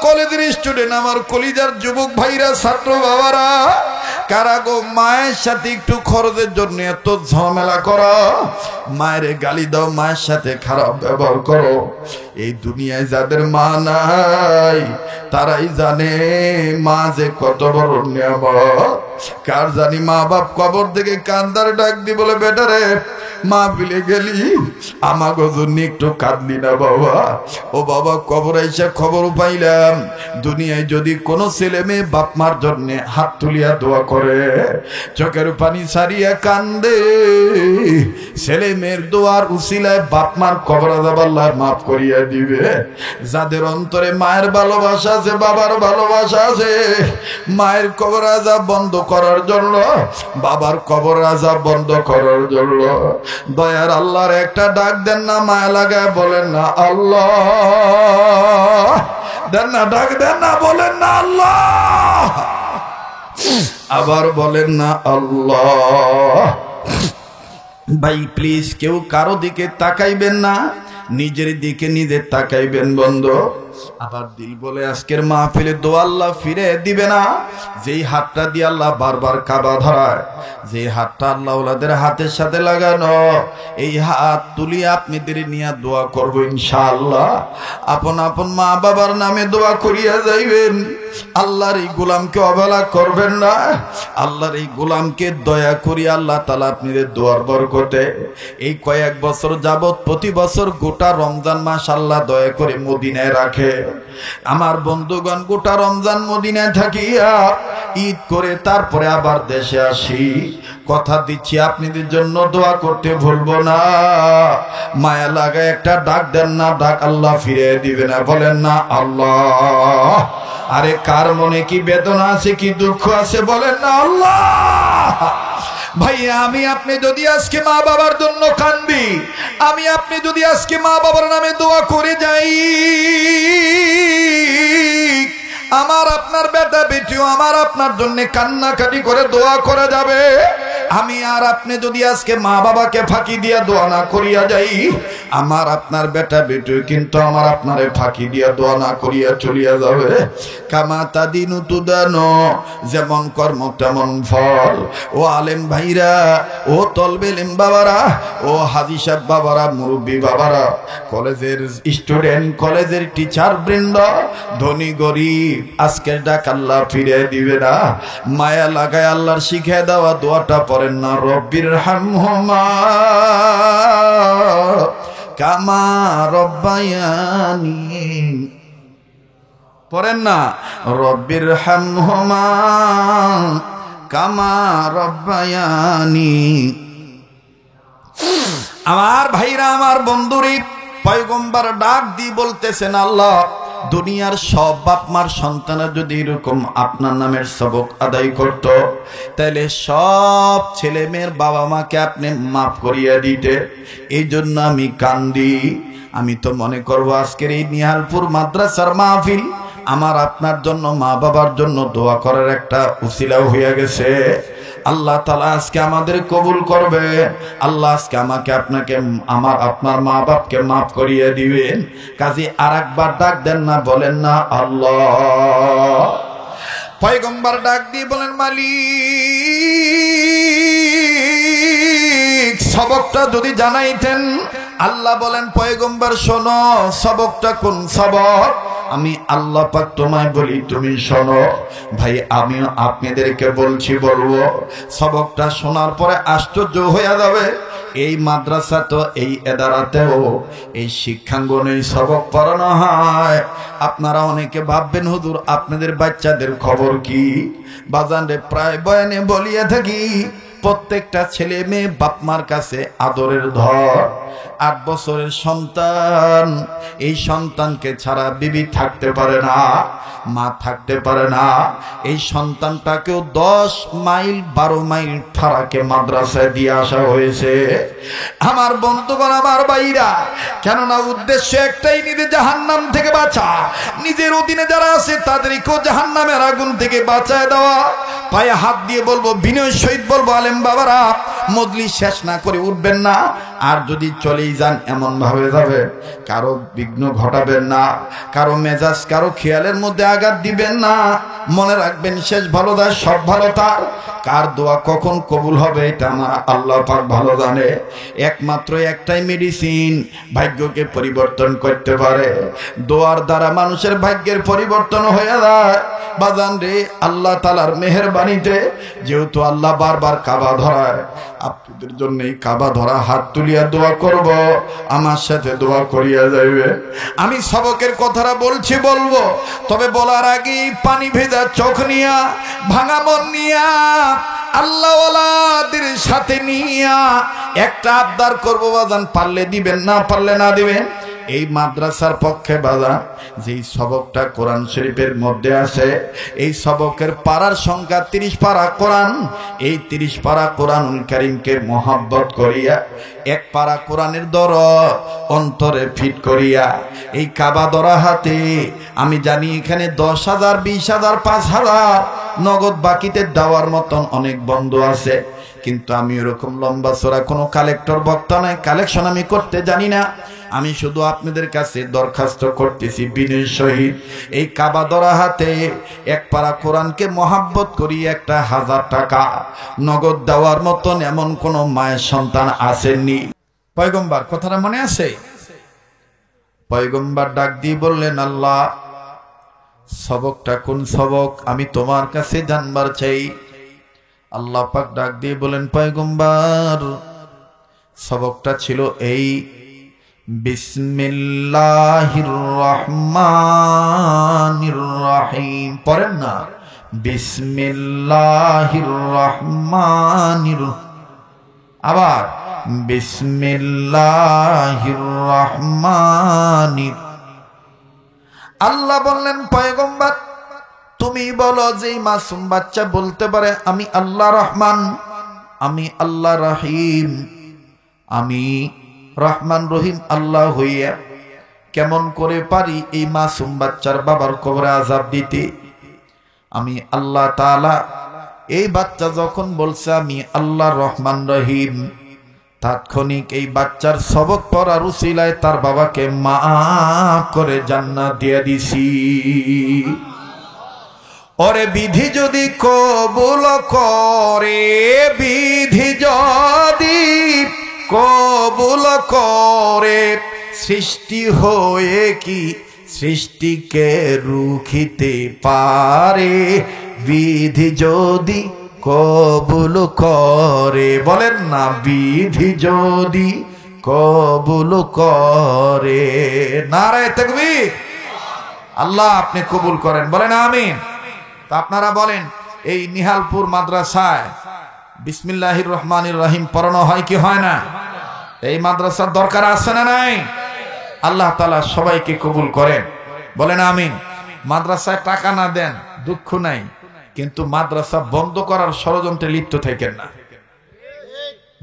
কলেজের স্টুডেন্ট, আমার কলিজার যুবক ভাইরা, ছাত্র বাবারা, কারা গো মায়ের সাথে একটু খরচের জন্য এত ঝামেলা করো, মায়ের গালি দাও, মায়ের সাথে খারাপ ব্যবহার করো? এই দুনিয়ায় যাদের মা নাই তারাই জানে মা যে কত বড় নিয়ামত। কার জানি মা বাপ কবর থেকে কান্দার ডাক দি বলে, বেটারে মা বিলে গেলি আমাকে জন্য একটু কাঁদলি না বাবা? ও বাবা, কবর আইসা খবর পাইলাম দুনিয়ায় যদি কোনো ছেলে মেয়ে বাপ মার জন্য হাত তুলিয়া দোয়া করে, চোখের পানি সারিয়া কান্দে, ছেলে মেয়ের দোয়ার উসিলায় বাপ মার কবর আযাব আল্লাহ মাফ করিয়া দিবে। যাদের অন্তরে মায়ের ভালোবাসা আছে, বাবার ভালোবাসা আছে, মায়ের কবর আযাব বন্ধ করার জন্য, বাবার কবর আযাব বন্ধ করার জন্য দয়ার আল্লাহর একটা ডাক দেন না, মায়া লাগায় বলেন না আল্লাহ, দেন না, ডাক দেন না, বলেন না আল্লাহ, আবার বলেন না আল্লাহ। ভাই প্লিজ কেউ কারো দিকে তাকাইবেন না, নিজের দিকে নিজে তাকাইবেন বন্ধু। আবার দিল বলে আজকের মাহফিলে দোয়া আল্লাহ ফিরে দিবে না। যেই হাতটা দিয়ে আল্লাহ বারবার কাবা ধরায়, যে হাতটা আল্লাহ ওলাদের হাতের সাথে লাগানো, এই হাত তুলিয়ে আপনাদের নিয়ে দোয়া করবো ইনশাআল্লাহ। আপন আপন মা বাবার নামে দোয়া করিয়া যাইবেন। আল্লাহর এই গোলামকে অবহেলা করবেন না। আল্লাহর এই গোলামকে দয়া করি আল্লাহ তাআলা আপনাদের দোয়ার বরকতে এই কয়েক বছর যাবত প্রতি বছর গোটা রমজান মাস আল্লাহ দয়া করে মদিনায় রাখে। আমার বন্ধুগণ, গোটা রমজান মদিনায় থাকিয়া ঈদ করে তারপরে আবার দেশে আসি। কথা দিচ্ছি আপনাদের জন্য দোয়া করতে ভুলবো না। মায়া লাগায় একটা ডাক দেন না, ডাক আল্লাহ ফিরে দিবে না, বলেন না আল্লাহ। আরে কার মনে কি বেদনা আছে, কি দুঃখ আছে, বলেন না আল্লাহ। ভাইয়া, আমি আপনি যদি আজকে মা বাবার জন্য কান্দি, আমি আপনি যদি আজকে মা বাবার নামে দোয়া করে যাই, আমার আপনার বেটা বেটিও আমার আপনার জন্য কান্নাকাটি করে দোয়া করে যাবে। আমি আর আপনি যদি আজকে মা বাবাকে ফাঁকি দিয়া দোয়া না করিয়া যাই, আমার আপনার বেটা বেটিও কিন্তু আমার আপনারে ফাঁকি দিয়া দোয়া না করিয়া চলিয়া যাবে। কামা তাদিনু তুদানো, যেমন কর্ম তেমন ফল। ও আলেম ভাইরা, ও তলবে এলেম বাবারা, ও হাজি সাহেব বাবারা, মুরব্বী বাবারা, কলেজের স্টুডেন্ট, কলেজের টিচার বৃন্দ, ধনী গরিব, আজকের ডাক আল্লাহ ফিরে দিবে না। মায়া লাগায় আল্লাহর শিখে দেওয়া দোয়াটা পড়েন না, রব্বির হামহুমা কামা রব্বায়ানি, পড়েন না, রব্বির হামহুমা কামা রব্বায়ানি। আমার ভাইরা, আমার বন্ধুরি, পয়গম্বর ডাক দিয়ে বলতেছেন, আল্লাহ দুনিয়ার সব বাপ মার সন্তানের যদি এরকম আপনার নামের সবক আদায় করত, তাহলে সব ছেলে মেয়ের বাবা মাকে আপনি মাফ করিয়া দিতে। এই জন্য আমি কান্দি। আমি তো মনে করবো আজকের এই নিহালপুর মাদ্রাসার মাহফিল আমার আপনার জন্য, মা বাবার জন্য দোয়া করার একটা উসিলাও হইয়া গেছে। আল্লাহ তাআলা আজকে আমাদের কবুল করবে। আল্লাহ আজকে আমাকে আপনাকে, আমার আপনার মা বাপকে মাফ করিয়ে দিবেন। কাজী আরেকবার ডাক দেন না, বলেন না আল্লাহ। পয়গম্বর ডাক দিয়ে বলেন, মালিক সবকটা যদি জানাইতেন। আল্লাহ বলেন, পয়গম্বর শোনো, সবকটা কোন সবক? আমি আল্লাহ পাক তোমায় বলি, তুমি শোনো। ভাই, আমিও আপনাদেরকে বলছি, বলবো। সবকটা শোনার পরে আশ্চর্য হয়ে যাবে। এই মাদ্রাসা তো, এই এদারাতেও, এই শিক্ষাঙ্গনে সবক পড়ানো হয়। আপনারা অনেকে ভাববেন, হুজুর আপনাদের বাচ্চাদের খবর কি? বাজানে প্রায় বয়ানে বলিয়া থাকি, প্রত্যেকটা ছেলে মেয়ে বাপমার কাছে আদরের ধর। 8 বছরের সন্তান, এই সন্তানকে ছাড়া বিবি থাকতে পারে না, মা থাকতে পারে না। এই সন্তানটাকেও 10 মাইল 12 মাইল ফারাকে মাদ্রাসায় দিয়ে আসা হয়েছে। আমার বন্ধুগণ, আমার ভাইরা, কেননা উদ্দেশ্য একটাই, নিজে জাহান্নাম থেকে বাঁচা, নিজের অধীনে যারা আছে তাদেরকেও জাহান্নামের আগুন থেকে বাঁচায় দেওয়া। পায়ে হাত দিয়ে বলবো, বিনয় সহিত বলবো, আলেম বাবারা মজলিস শেষ না করে উঠবেন না। আর যদি চলেই যান এমন ভাবে যাবে, কারো বিঘ্ন ঘটাবেন না, কারো মেজাজ, কারো খেয়ালের মধ্যে আঘাত দিবেন না। মনে রাখবেন, শেষ ভালো তার, সব ভালো তার। কার দোয়া কখন কবুল হবে এটা আমার আল্লাহ পাক ভালো জানে। একমাত্র একটাই মেডিসিন ভাগ্যকে পরিবর্তন করতে পারে। দোয়ার দ্বারা মানুষের ভাগ্যের পরিবর্তন হয়ে যায়। বাজান রে, আল্লাহ তাআলার মেহেরবানিতে, যেহেতু আল্লাহ বারবার কাবা ধরায়, আপনাদের জন্য এই কাবা ধরা হাত তুলিয়া দোয়া করব, আমার সাথে দোয়া করিয়া যাইবে। আমি সবকের কথাটা বলছি, বলবো, তবে বলার আগে পানি ভেজা চোখ নিয়া, ভাঙা মন নিয়া, আল্লাহওয়ালাদের সাথে নিয়া একটা আবদার করবো বাজান, পারলে দিবেন, না পারলে না দিবেন। এই মাদ্রাসার পক্ষে বাজান, যেই সবকটা কোরআন শরীফের মধ্যে আছে, এই সবকের পারার সংখ্যা 30 পারা কোরআন। এই 30 পারা কোরআনুল কারীমকে মহব্বত করিয়া, এক পারা কোরআনের দর অন্তরে ফিট করিয়া, এই কাবা দরা হাতে, আমি জানি এখানে 10,000, 20,000, 5,000 নগদ বাকিতে দেওয়ার মতন অনেক বন্ধু আছে। কিন্তু আমি এরকম লম্বা চড়া কোনো কালেক্টর বক্তা নাই, কালেকশন আমি করতে জানি না। আমি শুধু আপনাদের কাছে দরখাস্ত করতেছি বিনয়ের সহিত, এই কাবা দরা হাতে এক পারা কোরআনকে মহাব্বত করি 1,000 টাকা নগদ দেওয়ার মতন এমন কোন মায়ের সন্তান আসেননি। পয়গম্বর কথাটা মনে আছে? পয়গম্বর ডাক দিয়ে বললেন, আল্লাহ সবকটা কোন সবক আমি তোমার কাছে জানবার চাই। আল্লাহ পাক ডাক দিয়ে বলেন, পয়গম্বর সবকটা ছিল এই, বিসমিল্লাহির রহমানির রহিম। পড়েন না, বিসমিল্লাহির রহমানির, আবার বিসমিল্লাহির রহমানির। আল্লাহ বললেন, পয়গম্বর তুমি বলো যে মাসুম বাচ্চা বলতে পারে আমি আল্লাহ রহমান, আমি আল্লাহ রহিম, আমি রহমান রহিম আল্লাহ হইয়া কেমন করে পারি এই মাসুম বাচ্চার বাবার কবরে আযাব দিতে? আমি আল্লাহ তাআলা এই বাচ্চা যখন বলছে আমি আল্লাহ রহমান রহিম, তাৎক্ষণিক এই বাচ্চার সবক পড়ার উসিলায় তার বাবাকে মাফ করে জান্নাত দিয়ে দিছি। ওরে বিধি যদি কবুল করে, বিধি যদি কবুল করে, সৃষ্টি হয়ে কি সৃষ্টিকে রুখিতে পারে? বিধি যদি কবুল করে, বলেন না, বিধি যদি কবুল করে। নারায়ে তাকবীর। আল্লাহ আপনি কবুল করেন, বলেন আমিন। তা আপনারা বলেন, এই নিহালপুর মাদ্রাসায় বিসমিল্লাহির রহমানির রহিম পড়ানো হয় কি হয় না? এই মাদ্রাসার দরকার আছে না নাই? আল্লাহ তাআলা সবাইকে কবুল করেন, বলেন আমিন। মাদ্রাসায় টাকা না দেন দুঃখ নাই, কিন্তু মাদ্রাসা বন্ধ করার ষড়যন্ত্রে লিপ্ত থাকেন না।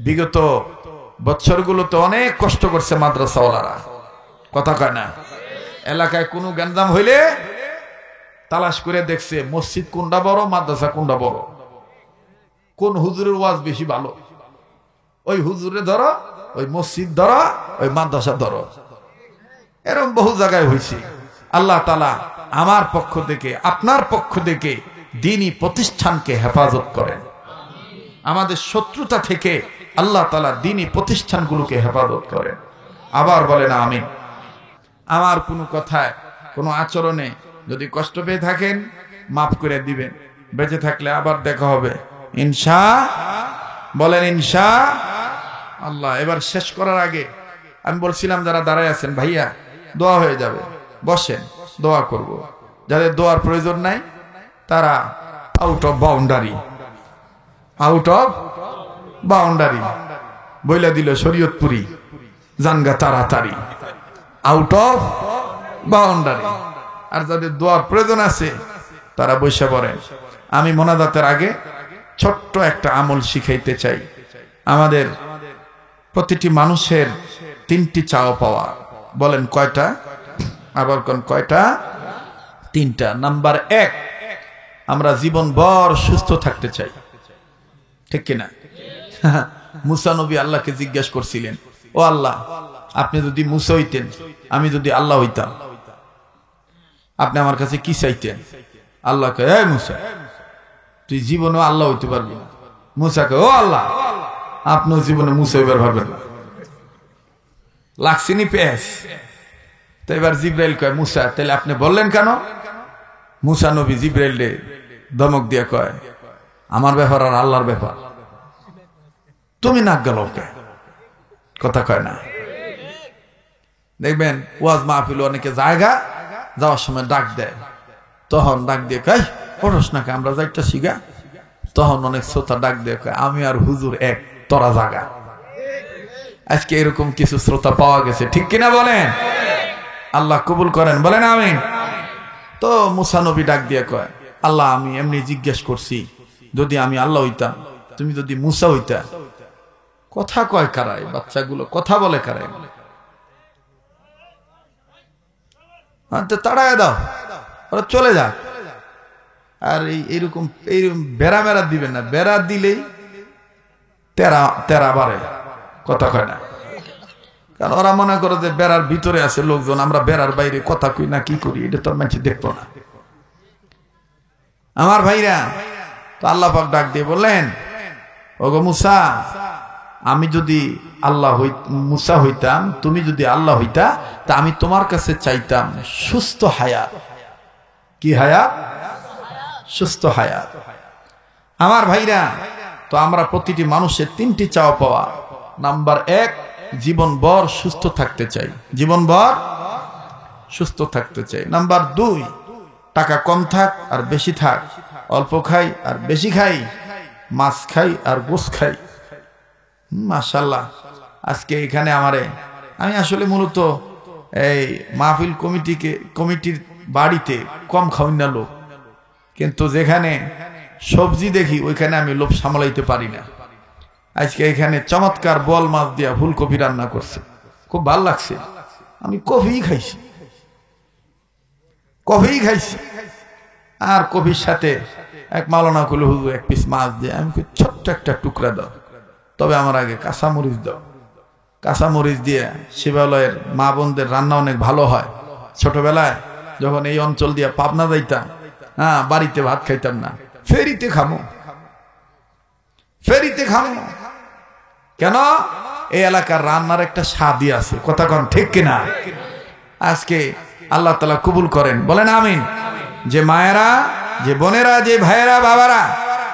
বিগত বছরগুলোতে অনেক কষ্ট করছে মাদ্রাসাওয়ালারা, কথা কয় না? এলাকায় কোনো গ্যাঞ্জাম হইলে তালাশ করে দেখছে মসজিদ কোনটা বড়, মাদ্রাসা কোনটা বড়, কোন হুজুরের ওয়াজ বেশি ভালো, ওই হুজুরে ধরো, ওই মসজিদ ধরো, ওই মাদ্রাসা ধরো। এরকম বহু জায়গায় হয়েছে। আল্লাহ তাআলা আমার পক্ষ থেকে, আপনার পক্ষ থেকে দ্বীনি প্রতিষ্ঠানকে হেফাজত করেন। আমাদের শত্রুতা থেকে আল্লাহ তাআলা দ্বীনি প্রতিষ্ঠানগুলোকে হেফাজত করেন। আবার বলেন আমিন। আমার কোনো কথায়, কোনো আচরণে যদি কষ্ট পেয়ে থাকেন মাফ করে দিবেন। বেঁচে থাকলে আবার দেখা হবে ইনশাআল্লাহ, বলেন ইনশাআল্লাহ। এবার শেষ করার আগে আমি বলছিলাম যারা দাঁড়ায় আছেন ভাইয়া, দোয়া হয়ে যাবে, বসেন, দোয়া করব। যাদের দোয়ার প্রয়োজন নাই তারা out of boundary, out of boundary বইলা দিল শরীয়তপুরি, জানগা তাড়াতাড়ি, আউট অফ বাউন্ডারি। আর যাদের দোয়ার প্রয়োজন আছে তারা বসে পড়েন। আমি মোনাজাতের আগে ছোট্ট একটা আমল শিখাইতে চাই। আমাদের প্রতিটি মানুষের তিনটি চাওয়া পাওয়া, বলেন কয়টা? আবার কোন কয়টা? তিনটা। নাম্বার 1, আমরা জীবনভর সুস্থ থাকতে চাই, ঠিক কিনা? মুসা নবী আল্লাহকে জিজ্ঞাসা করছিলেন, ও আল্লাহ, আপনি যদি মুসা হইতেন, আমি যদি আল্লাহ হইতাম, আপনি আমার কাছে কি চাইতেন? আল্লাহকে, এই মুসা, তুই জীবনে আল্লাহ হইতে পারবি না। মুসাকে, ও আল্লাহ, আপনিও জীবনে মুসা হইবার পারবেন না। লাগছিনি পেস। তো এবার জিব্রাইল কয়, মুসা তাহলে আপনি বললেন কেন? মুসা নবী জিব্রাইলে ধমক দিয়ে কয়, আমার ব্যাপার আর আল্লাহর ব্যাপার, তুমি নাক গেল কে? কথা কয় না? দেখবেন ওয়াজ মাহফিল অনেকে জায়গা যাওয়ার সময় ডাক দেয়, তখন ডাক দিয়ে কয়, পড়স না কে, আমরা যাইটা শিখা। তখন অনেক শ্রোতা ডাক দিয়ে কয়, আমি আর হুজুর এক, তোরা জাগা। আজকে এরকম কিছু শ্রোতা পাওয়া গেছে, ঠিক কিনা বলেন? আল্লাহ কবুল করেন, বলেন আমিন। তো মুসা নবী ডাক দিয়ে কয়, আল্লাহ, আমি এমনি জিজ্ঞেস করছি, যদি আমি আল্লাহ হইতাম, তুমি যদি মুসা হইতা। কথা কয় কারাই? বাচ্চাগুলো কথা বলে কারাই? তাড়ায় দাও, ওরা চলে যাক। আর এইরকম বেড়া মেরা দিবেন না, বেড়া দিলেই তেরা বাড়ে, কথা কয় না? কারণ ওরা মনে করে যে বেড়ার ভিতরে আছে লোকজন, আমরা বেড়ার বাইরে কথা কই না, কি করি, এটা তো মানুষ দেখবো না। আমার ভাইরা, তো আল্লাহ পাক ডাক দিয়ে বললেন, ওগো মুসা, আমি যদি আল্লাহ মুসা হইতাম, তুমি যদি আল্লাহ হইতা, তা আমি তোমার কাছে চাইতাম সুস্থ হায়াত, কি হায়াত? সুস্থ হায়াত। আমার ভাইরা, তো আমরা প্রতিটি মানুষের তিনটি চাওয়া পাওয়া। নাম্বার 1, জীবনভর সুস্থ থাকতে চাই, জীবনভর সুস্থ থাকতে চাই। নাম্বার 2, টাকা কম থাক আর বেশি থাক, অল্প খাই আর বেশি খাই, মাছ খাই আর গোশ খাই। মাশাআল্লাহ, আজকে এখানে আমি আসলে মূলত এই মাহফিল কমিটির বাড়িতে কম খাওয়াই না লোক, কিন্তু যেখানে সবজি দেখি ওইখানে আমি লোভ সামলাইতে পারি না। আজকে এখানে চমৎকার বল মাছ দিয়া ফুলকপি রান্না করছে, খুব ভাল লাগছে। আমি কফি খাইছি আর কফির সাথে এক মাওলানা কইল, হুজুর এক পিস মাছ দিয়ে। আমি ছোট্ট একটা টুকরা দাও, তবে আমার আগে কাঁচামরিচ দাও। কাঁচামরিচ দিয়ে শিবালয়ের মা বোনদের রান্না অনেক ভালো হয়। ছোটবেলায় যখন এই অঞ্চল দিয়ে পাবনা যাইতাম, বাড়িতে ভাত খাইতাম না, ফেরিতে খামো। কেন? এই এলাকার রান্নার একটা স্বাদই আছে, কথা কন ঠিক কিনা? আজকে আল্লাহ তাআলা কবুল করেন, বলেন আমিন। যে মায়েরা, যে বোনেরা, যে ভাইয়েরা, বাবারা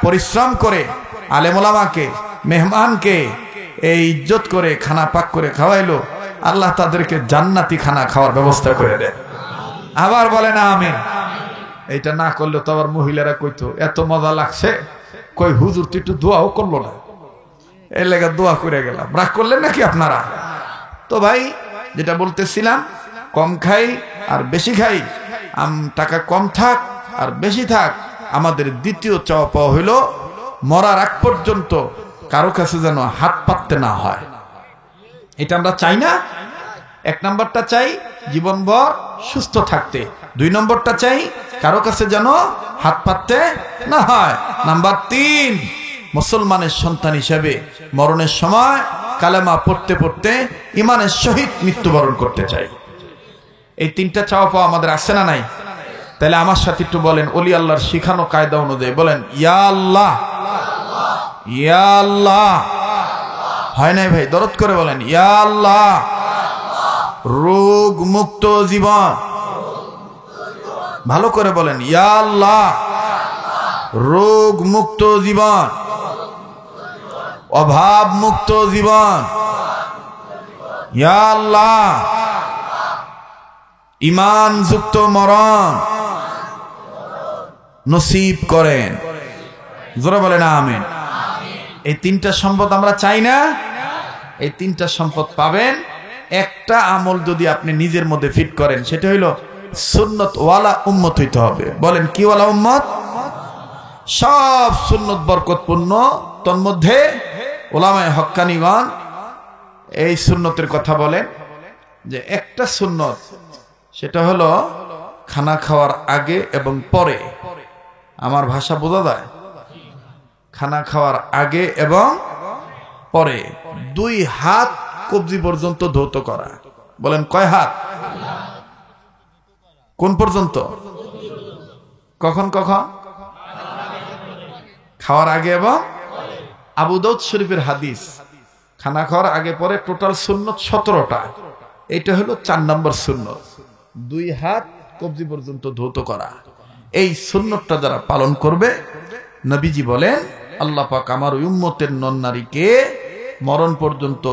পরিশ্রম করে আলেম ওলামাকে, মেহমানকে এই ইজ্জত করে খানা পাক করে খাওয়াইলো, আল্লাহ তাদেরকে জান্নাতি খানা খাওয়ার ব্যবস্থা করে দেয়। আবার বলেন আমিন। এইটা না করলে তো আবার মহিলারা কইতো এত মজা লাগছে, কই হুজুর তো একটু দোয়াও করলো না, এই লেগে দোয়া করে গেলাম। রাগ করলেন নাকি আপনারা? তো ভাই, যেটা বলতেছিলাম, কম খাই আর বেশি খাই, টাকা কম থাক আর বেশি থাক। আমাদের দ্বিতীয় চাওয়া পাওয়া হইল মরার আগ পর্যন্ত কারো কাছে যেন হাত পাততে না হয়। এটা আমরা চাই না। 1 নম্বরটা চাই জীবনভর সুস্থ থাকতে, 2 নম্বরটা চাই কারো কাছে যেন হাত পাততে না হয়। নাম্বার 3, মুসলমানের সন্তান হিসেবে মরণের সময় কালেমা পড়তে পড়তে ইমানের সহিত মৃত্যুবরণ করতে চাই। এই 3টা চাওয়া পাওয়া আমাদের আছে না নাই? তাহলে আমার সাথে একটু বলেন, ওলি আল্লাহর শিখানো কায়দা অনুযায়ী বলেন, ইয়া আল্লাহ, ইয়া আল্লাহ। হয় নাই ভাই? দরদ করে বলেন, ইয়া আল্লাহ। রোগ মুক্ত জীবন, ভালো করে বলেন, ইয়া আল্লাহ। রোগ মুক্ত জীবন, অভাব মুক্ত জীবন, ইয়া আল্লাহ। ঈমান যুক্ত মরণ নসিব করেন। জোরে বলেন আমিন। এই 3টা সম্পদ আমরা চাই না? এই 3টা সম্পদ পাবেন। একটা আমল যদি আপনি নিজের মধ্যে ফিট করেন, সেটা হইল সুন্নত ওয়ালা উম্মত হইতে হবে। বলেন কি ওয়ালা উম্মত? সব সুন্নত বরকতপূর্ণ। তন্মধ্যে ওলামায়ে হক্কানিগণ এই সুন্নতের কথা বলেন যে একটা সুন্নত, সেটা হলো খানা খাওয়ার আগে এবং পরে। আমার ভাষা বোঝা যায়? খানা খাওয়ার আগে এবং পরে 2 হাত কবজি পর্যন্ত ধৌত করা। বলেন কয় হাত? কোন পর্যন্ত? কখন কখন? খাওয়ার আগে এবং আবু দাউদ শরীফের হাদিস, খানা খাওয়ার আগে পরে টোটাল সুন্নত 17টা। এটা হলো 4 নম্বর সুন্নত, 2 হাত কবজি পর্যন্ত ধৌত করা। এই সুন্নতটা যারা পালন করবে, নবীজি বলেন আল্লাহ পাক আমার উম্মতের নন-নারীকে মরণ পর্যন্ত,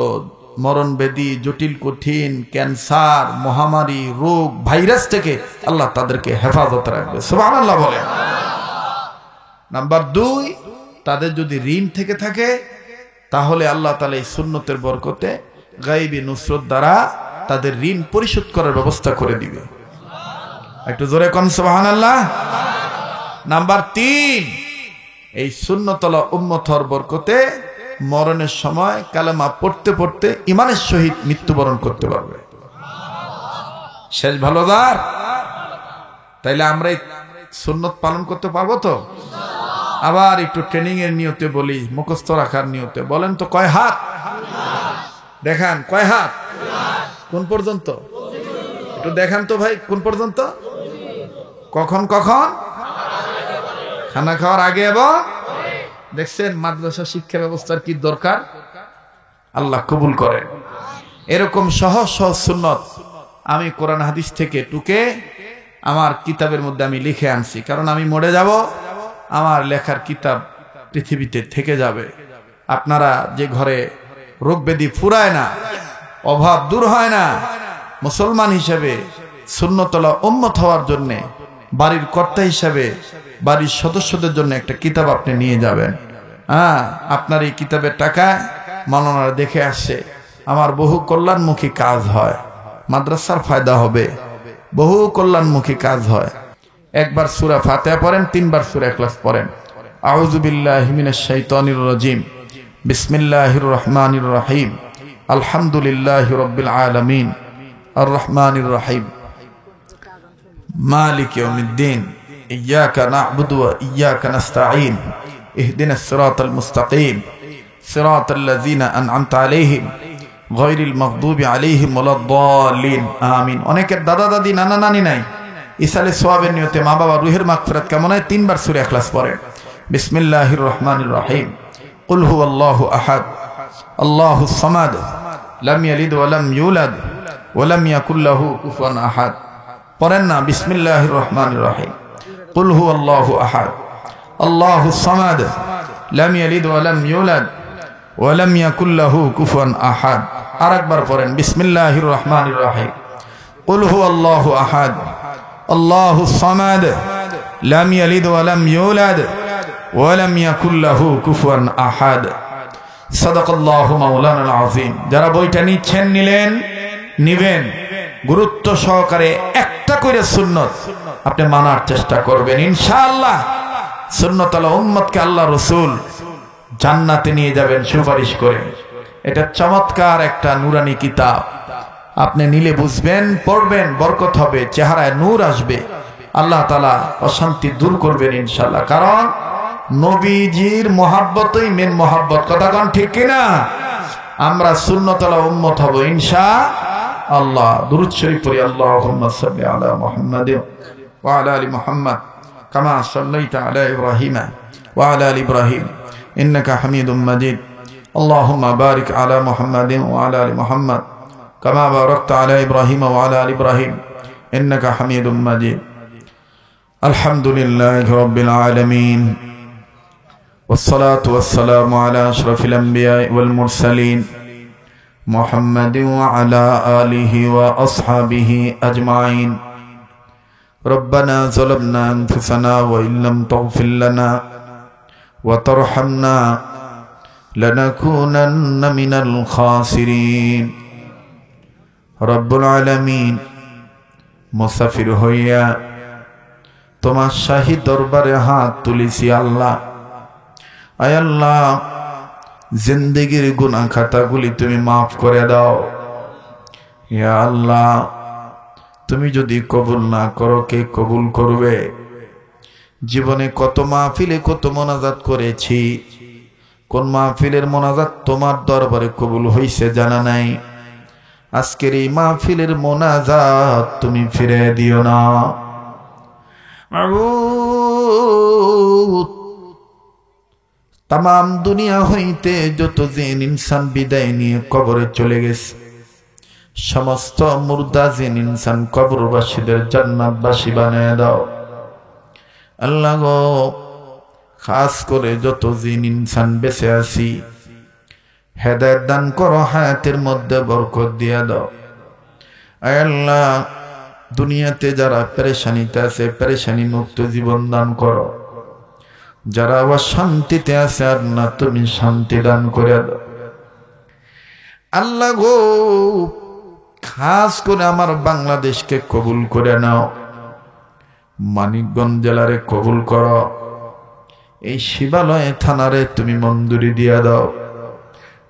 মরণ ব্যাধি, জটিল কঠিন ক্যান্সার, মহামারী, রোগ, ভাইরাস থেকে আল্লাহ তাদেরকে হেফাজত রাখবে। সুবহানাল্লাহ বলেন। নাম্বার 2, তাদের যদি ঋণ থেকে থাকে, তাহলে আল্লাহ তাআলা এই সুন্নতের বরকতে গায়বী নুসরত দ্বারা তাদের ঋণ পরিশোধ করার ব্যবস্থা করে দিবে। একটু জোরে কোন সুবহানাল্লাহ। নাম্বার 3, এই সুন্নতলা উম্মত হওয়ার বরকতে মরণের সময় কালেমা পড়তে পড়তে ইমানের সহিত মৃত্যুবরণ করতে পারবে। শেষ ভালো যার। তাইলে আমরা এই সুন্নত পালন করতে পারবো তো? আবার একটু ট্রেনিং এর নিয়তে বলি, মুখস্থ রাখার নিয়তে বলেন তো কয় হাত? দেখান কয় হাত? কোন পর্যন্ত? একটু দেখান তো ভাই, কোন পর্যন্ত? কখন কখন? খানা খাওয়ার আগে এবং দেখছেন মাদ্রাসা শিক্ষা ব্যবস্থার কি দরকার? আল্লাহ কবুল করেন। এরকম সহজ সহজ সুন্নত আমি কোরআন হাদিস থেকে টুকে আমার কিতাবের মধ্যে আমি লিখে আনছি, কারণ আমি মরে যাব, আমার লেখার কিতাব পৃথিবীতে থেকে যাবে। আপনারা যে ঘরে রোগ ব্যাধি ফুরায় না, অভাব দূর হয় না, মুসলমান হিসেবে সুন্নতলা উম্মত হওয়ার জন্যে, বাড়ির কর্তা হিসেবে বাড়ির সদস্যদের জন্য একটা কিতাব আপনি নিয়ে যাবেন। আপনার এই কিতাবের টাকায় মাওলানারা দেখে আসছে আমার বহু কল্যাণমুখী কাজ হয়, মাদ্রাসার ফায়দা হবে, বহু কল্যাণমুখী কাজ হয়। একবার সূরা ফাতিহা পড়েন, 3 বার সূরা ইখলাস পড়েন। আউযু বিল্লাহি মিনাশ শাইতানির রাজিম, বিসমিল্লাহির রহমানির রহিম, আলহামদুলিল্লাহি রাব্বিল আলামিন, আর রহমানির রহিম, মালিক ইয়াউমিদ্দিন, ইয়্যাকা না'বুদু ওয়া ইয়্যাকা নাস্তাঈন, ইহদিনাস সিরাতাল মুস্তাকিম, সিরাতাল লাযিনা আন'আমতা আলাইহিম গায়রিল মাগদুবি আলাইহিম ওয়ালাদ-দাল্লিন, আমিন। অনেকের দাদা দাদি নানা নানি নাই, ইসালে সওয়াবের নিয়তে মা বাবা রুহের মাগফিরাত কামনায় 3 বার সূরা ইখলাস পড়েন। বিসমিল্লাহির রহমানির রহিম, কুল হুয়াল্লাহু আহাদ, আল্লাহুস সামাদ, লাম ইয়ালিদ ওয়া লাম ইউলাদ ওয়া লাম ইয়াকুল লাহু কুফুয়ান আহাদ। পড়েন না, বিসমিল্লাহির রহমানির রহিম, কুল হুয়াল্লাহু আহাদ, আল্লাহুস সামাদ, লাম ইয়ালিদ ওয়া লাম ইউলাদ ওয়া লাম ইয়াকুল লাহু কুফুয়ান আহাদ। আরেকবার পড়েন, বিসমিল্লাহির রহমানির রহিম, কুল হুয়াল্লাহু আহাদ, আল্লাহুস সামাদ, লাম ইয়ালিদ ওয়া লাম ইউলাদ ওয়া লাম ইয়াকুল লাহু কুফুয়ান আহাদ। সাদাকাল্লাহু মাওলানাল আযীম। যারা বইটা নিচ্ছেন, নিবেন, গুরুত্ব সহকারে একটা করে সুন্নত আপনি মানার চেষ্টা করবেন ইনশাআল্লাহ। সুন্নতওয়ালা উম্মতকে আল্লাহ রাসূল জান্নাতে নিয়ে যাবেন সুপারিশ করে। এটা চমৎকার একটা নুরানি কিতাব, আপনি নিলে বুঝবেন, পড়বেন, বরকত হবে, চেহারায় নূর আসবে, আল্লাহ তাআলা অশান্তি দূর করবেন ইনশাআল্লাহ। কারণ নবীজির মহাব্বতই মেন মহাব্বত, কথা কোন ঠিক কিনা? আমরা সুন্নতওয়ালা উম্মত হব ইনশাআল্লাহ। দুরূদ শরীফ পড়ি, আল্লাহুম্মা সাল্লি আলা মুহাম্মাদিন ওয়া আলা আলি মুহাম্মাদ কামা সাল্লাইতা আলা ইব্রাহিম ওয়া আলা আলি ইব্রাহিম ইন্নাকা হামিদুম মাজিদ। আল্লাহুম্মা বারিক আলা মুহাম্মাদিন ওয়া আলা আলি মুহাম্মাদ কামা বারাকতা আলা ইব্রাহিম ওয়া আলা আলি ইব্রাহিম ইন্নাকা হামিদুম মাজিদ। আলহামদুলিল্লাহি রাব্বিল আলামিন, والصلاة والسلام على أشرف الأنبياء والمرسلين محمد وعلى آله وأصحابه أجمعين. ربنا ظلمنا أنفسنا وإن لم تغفر لنا وترحمنا لنكونن من الخاسرين. رب العالمين মুসাফির হইয়া তোমার শাহী দরবারে হাত তুলিছি আল্লাহ। আয় আল্লাহ, জিন্দেগির গুনাহ খাতাগুলি তুমি মাফ করে দাও। ইয়া আল্লাহ, তুমি যদি কবুল না করো কে কবুল করবে? জীবনে কত মাহফিলে কত মোনাজাত করেছি, কোন মাহফিলের মোনাজাত তোমার দরবারে কবুল হইছে জানা নাই। আজকের এই মাহফিলের মোনাজাত তুমি ফিরে দিও না মাবুদ। তাম দুনিয়া হইতে যত জিন ইনসান বিদায় নিয়ে কবরে চলে গেছে, সমস্ত মুর্দা জিন ইনসান কবরবাসীদের জান্নাতবাসী বানায় দাও আল্লাহ গো। খাস করে যত জিন ইনসান বেঁচে আছি, হেদায়েত দান করো, হায়াতের মধ্যে বরকত দিয়া দাও। আয় আল্লাহ, দুনিয়াতে যারা পেরেশানিতে আছে, পেরেশানি মুক্ত জীবন দান করো। যারা আবার শান্তিতে আছে, আর না তুমি শান্তি দান করে দাও আল্লাহ গো। খাস করে আমার বাংলাদেশকে কবুল করে নাও, মানিকগঞ্জ জেলারে কবুল করো, এই শিবালয় থানারে তুমি মঞ্জুরি দিয়া দাও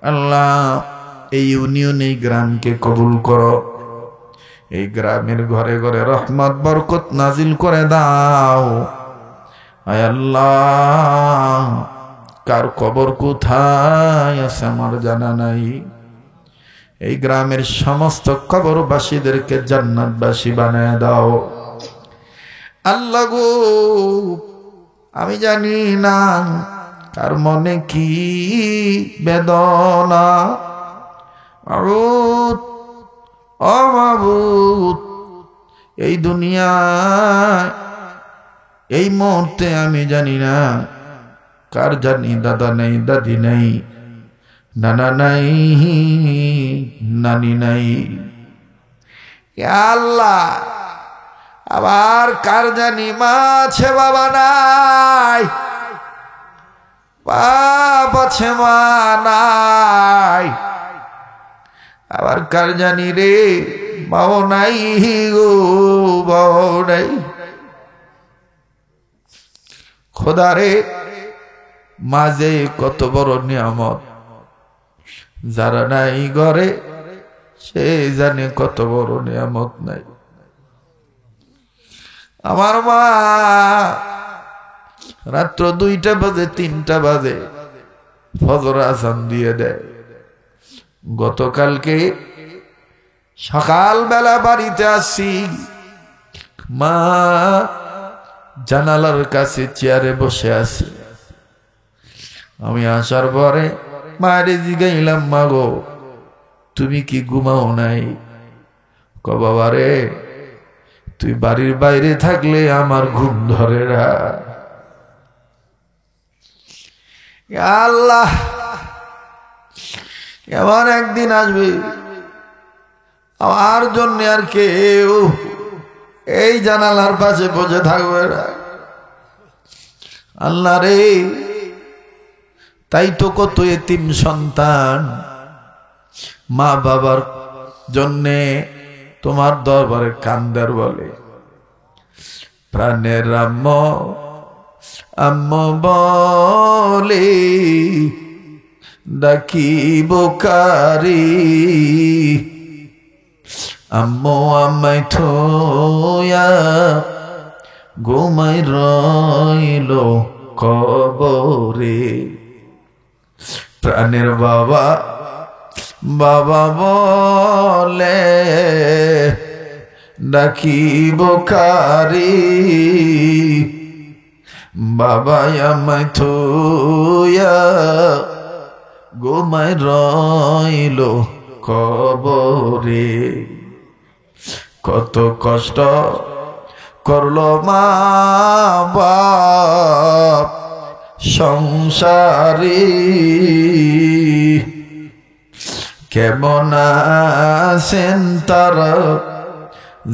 আল্লাহ। এই ইউনিয়ন, এই গ্রামকে কবুল করো, এই গ্রামের ঘরে ঘরে রহমত বরকত নাজিল করে দাও। আয় আল্লাহ, কার কবর কোথায় আছে আমার জানা নাই, এই গ্রামের সমস্ত কবরবাসীদেরকে জান্নাতবাসী বানায় দাও আল্লাহ গো। আমি জানি না কার মনে কি বেদনা, মাবুদ ও মাবুদ, এই দুনিয়ায় এই মুহূর্তে আমি জানি না কার জানি দাদা নাই, দাদি নাই, নানা নাই, নানি নাই। আল্লাহ, আবার কার জানি মা আছে বাবা নাই, বাপ আছে মা নাই। আবার কার জানি রে বাও নাই গো, বাও নাই। খোদা রে, মাঝে কত বড় নিয়ামত, যারা নাই ঘরে সে জানে কত বড় নিয়ামত নাই। আমার মা রাত্র 2টা বাজে 3টা বাজে ফজর আজান দিয়ে দেয়। গতকালকে সকালবেলা বাড়িতে আসছি, মা জানালার কাছে চেয়ারে বসে আছে। আমি আসার পরে মায়ের জিগাইলাম, মা গো তুমি কি ঘুমাও নাই? ক বাবা রে, তুই বাড়ির বাইরে থাকলে আমার ঘুম ধরে না। আল্লাহ, এমন একদিন আসবে আমার জন্য আর কেউ এই জানালার পাশে বসে থাকবে না। আল্লাহ রে, তাই তো কত এতিম সন্তান মা বাবার জন্যে তোমার দরবারে কান্দার বলে, প্রাণের আম্মা আম্মা বলে ডাকিব কারি, আম্মু আমায় থোয়া ঘুমাই রইল কবরে। প্রাণের বাবা বাবা বলে ডাকিব কারি, বাবা আমায় থুয়া ঘুমাই রইল কবরে। কত কষ্ট করলো মা বাপ সংসারে, কেমন আছেন তারা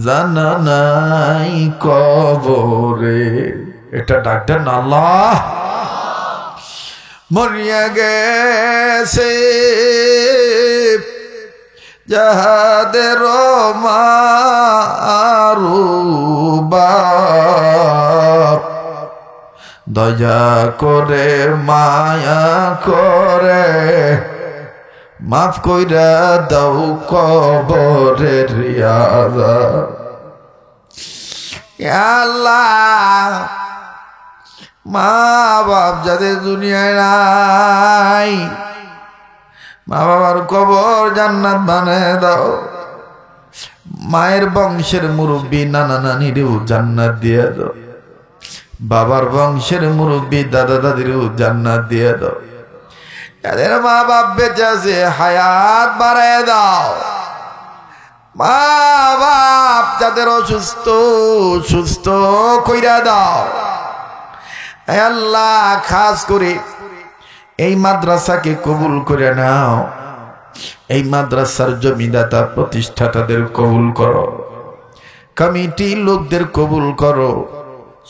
জানা নাই কবরে। এটা ডাক্তার না, আল্লাহ মরিয়া গেছে যাহাদের মারু বাপ, দয়া করে মায়া করে মাফ কইরা দাও কবরের আযাব। আল্লাহ, মা বাপ যাদের দুনিয়ায় নাই, মা বাবার কবর জান্নাত বানায় দাও। মায়ের বংশের মুরব্বী নানা নানিরেও জান্নাত দিয়ে দাও, বাবার বংশের মুরব্বী দাদা দাদিরেও জান্নাত দিয়ে দাও। যাদের মা বাপ বেঁচে আছে হায়াত বাড়ায় দাও। মা বাপ যাদের অসুস্থ সুস্থ কইরা দাও। আল্লাহ, খাস করে এই মাদ্রাসাকে কবুল করে নাও। এই মাদ্রাসার জমিদাতা প্রতিষ্ঠাতাদের কবুল করো, কমিটি লোকদের কবুল করো,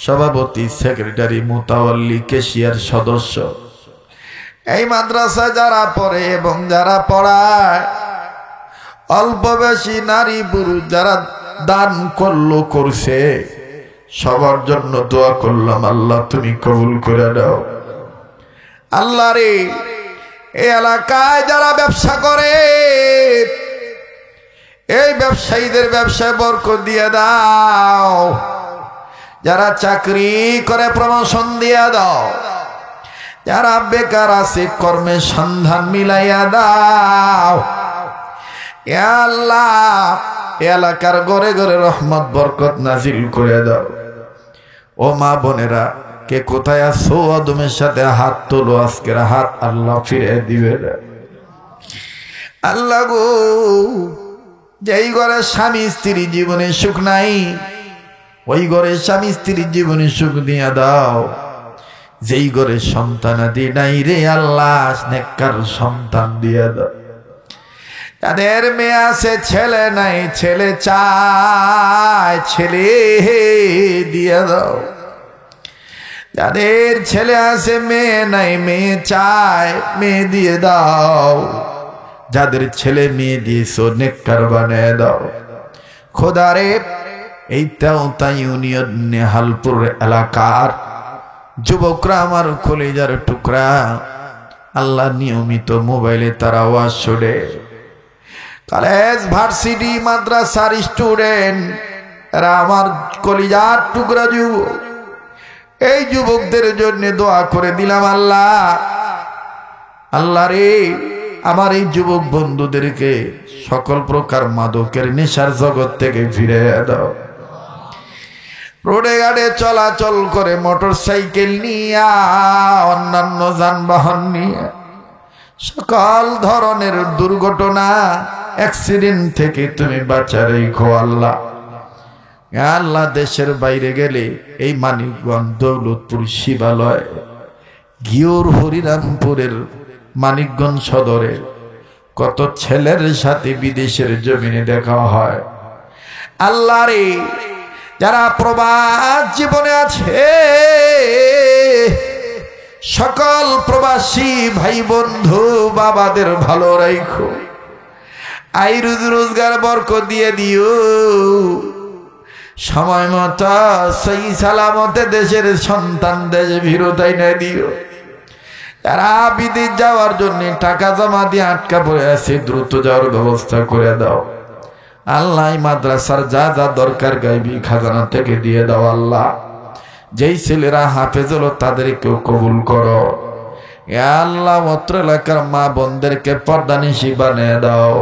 সভাপতি সেক্রেটারি মুতাওয়াল্লি ক্যাশিয়ার সদস্য, এই মাদ্রাসায় যারা পড়ে এবং যারা পড়ায়, অল্প বেশি নারী পুরুষ যারা দান করলো করছে, সবার জন্য দোয়া করলাম, আল্লাহ তুমি কবুল করে দাও। আল্লাহ রে, এই এলাকায় যারা ব্যবসা করে এই ব্যবসায়ীদের ব্যবসায় বরকত দিয়ে দাও। যারা চাকরি করে প্রমোশন দিয়ে দাও। যারা বেকার আছে কর্মের সন্ধান মিলাইয়া দাও। আল্লাহ, এলাকার ঘরে ঘরে রহমত বরকত নাজিল করে দাও। ও মা বোনেরা, কে কোথায় আছো আদমের সাথে হাত তোলো, আজকের হাত আল্লাহ ফিরে দিবে। আল্লাহ গো, যেই ঘরে স্বামী স্ত্রী জীবনে সুখ নাই ওই ঘরে স্বামী স্ত্রীর জীবনে সুখ দিয়া দাও। যেই ঘরে সন্তানাদি নাই রে আল্লাহ নেককার সন্তান দিয়া দাও। যাদের মেয়ে আছে ছেলে নাই ছেলে চায় ছেলে দিয়া দাও। যাদের ছেলে আছে মেয়ে নাই মেয়ে চায় মেয়ে দিয়ে দাও। যাদের ছেলে মেয়ে দিয়েছো নেককার বানায় দাও। খোদারে এই তেওতা ইউনিয়ন নেহালপুর এলাকার যুবকরা আমার কলিজার টুকরা, আল্লাহ নিয়মিত মোবাইলে তারা আওয়াজ শোনে। কলেজ ভার্সিটি মাদ্রাসার স্টুডেন্ট এরা আমার কলিজার টুকরা যুবক। এই যুবকদের জন্য দোয়া করে দিলাম আল্লাহ, আল্লাহ রে আমার এই যুবক বন্ধুদেরকে সকল প্রকার মাদকের নেশার জগৎ থেকে ফিরে দাও। রোডে ঘাটে চলাচল করে মোটর সাইকেল নিয়ে অন্যান্য যানবাহন নিয়ে সকল ধরনের দুর্ঘটনা অ্যাক্সিডেন্ট থেকে তুমি বাঁচা রেখো আল্লাহ। আল্লাহ দেশের বাইরে গেলে এই মানিকগঞ্জ দৌলতপুর শিবালয় ঘিওর হরিরামপুরের মানিকগঞ্জ সদরে কত ছেলের সাথে বিদেশের জমিনে দেখা হয়। আল্লাহ রে যারা প্রবাস জীবনে আছে সকল প্রবাসী ভাই বন্ধু বাবাদের ভালো রাখো, আই রোজগার বরকত দিয়ে দিও। সময় মতো সেই সালামতে দেশের সন্তান দেশ ফিরতাই না দিও। তারা বিদেশ যাওয়ার জন্য টাকা জমা দিয়ে আটকা পড়ে আছে দ্রুত যাওয়ার ব্যবস্থা করে দাও আল্লাহ। মাদ্রাসার যা যা দরকার গাইবি খাজানা থেকে দিয়ে দাও আল্লাহ। যেই ছেলেরা হাফেজ হলো তাদেরকেও কবুল করো আল্লাহ। অত্র এলাকার মা বোনদেরকে পর্দানিশী বানিয়ে দাও।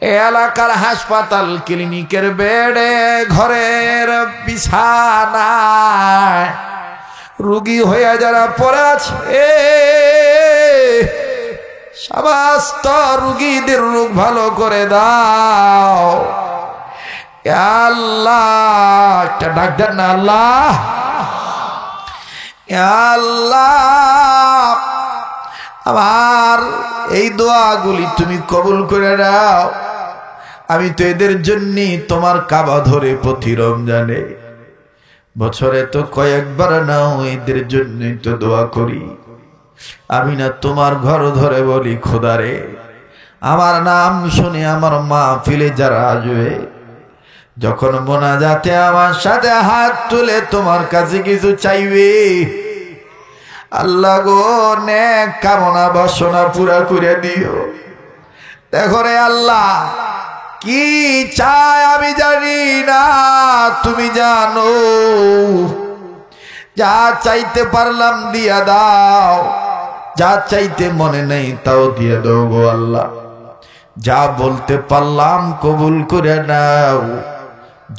এ এলাকার হাসপাতাল ক্লিনিকের বেডে ঘরের বিছানায় রোগী হয়ে যারা পড়ে আছে সমস্ত রোগীদের রোগ ভালো করে দাও আল্লাহ। একটা ডাক দেন না আল্লাহ, আল্লাহ আমার এই দোয়াগুলি তুমি কবুল করে দাও। আমি তো এদের জন্য তোমার কাবা ধরে প্রতি রমজানে বছরে তো কয়েকবার নাও এদের জন্যই তো দোয়া করি। আমি না তোমার ঘর ধরে বলি খোদারে আমার নাম শুনে আমার মাহফিলে যারা আসবে যখন মোনাজাতে আমার সাথে হাত তুলে তোমার কাছে কিছু চাইবে আল্লাহ গো নেক কামনা বাসনা পুরা করে দিও। দেখো রে আল্লাহ কি চায় আমি জানি না, তুমি জানো। যা চাইতে পারলাম দিয়া দাও, যা চাইতে মনে নেই তাও দিয়ে দাও গো আল্লাহ। যা বলতে পারলাম কবুল করে নাও,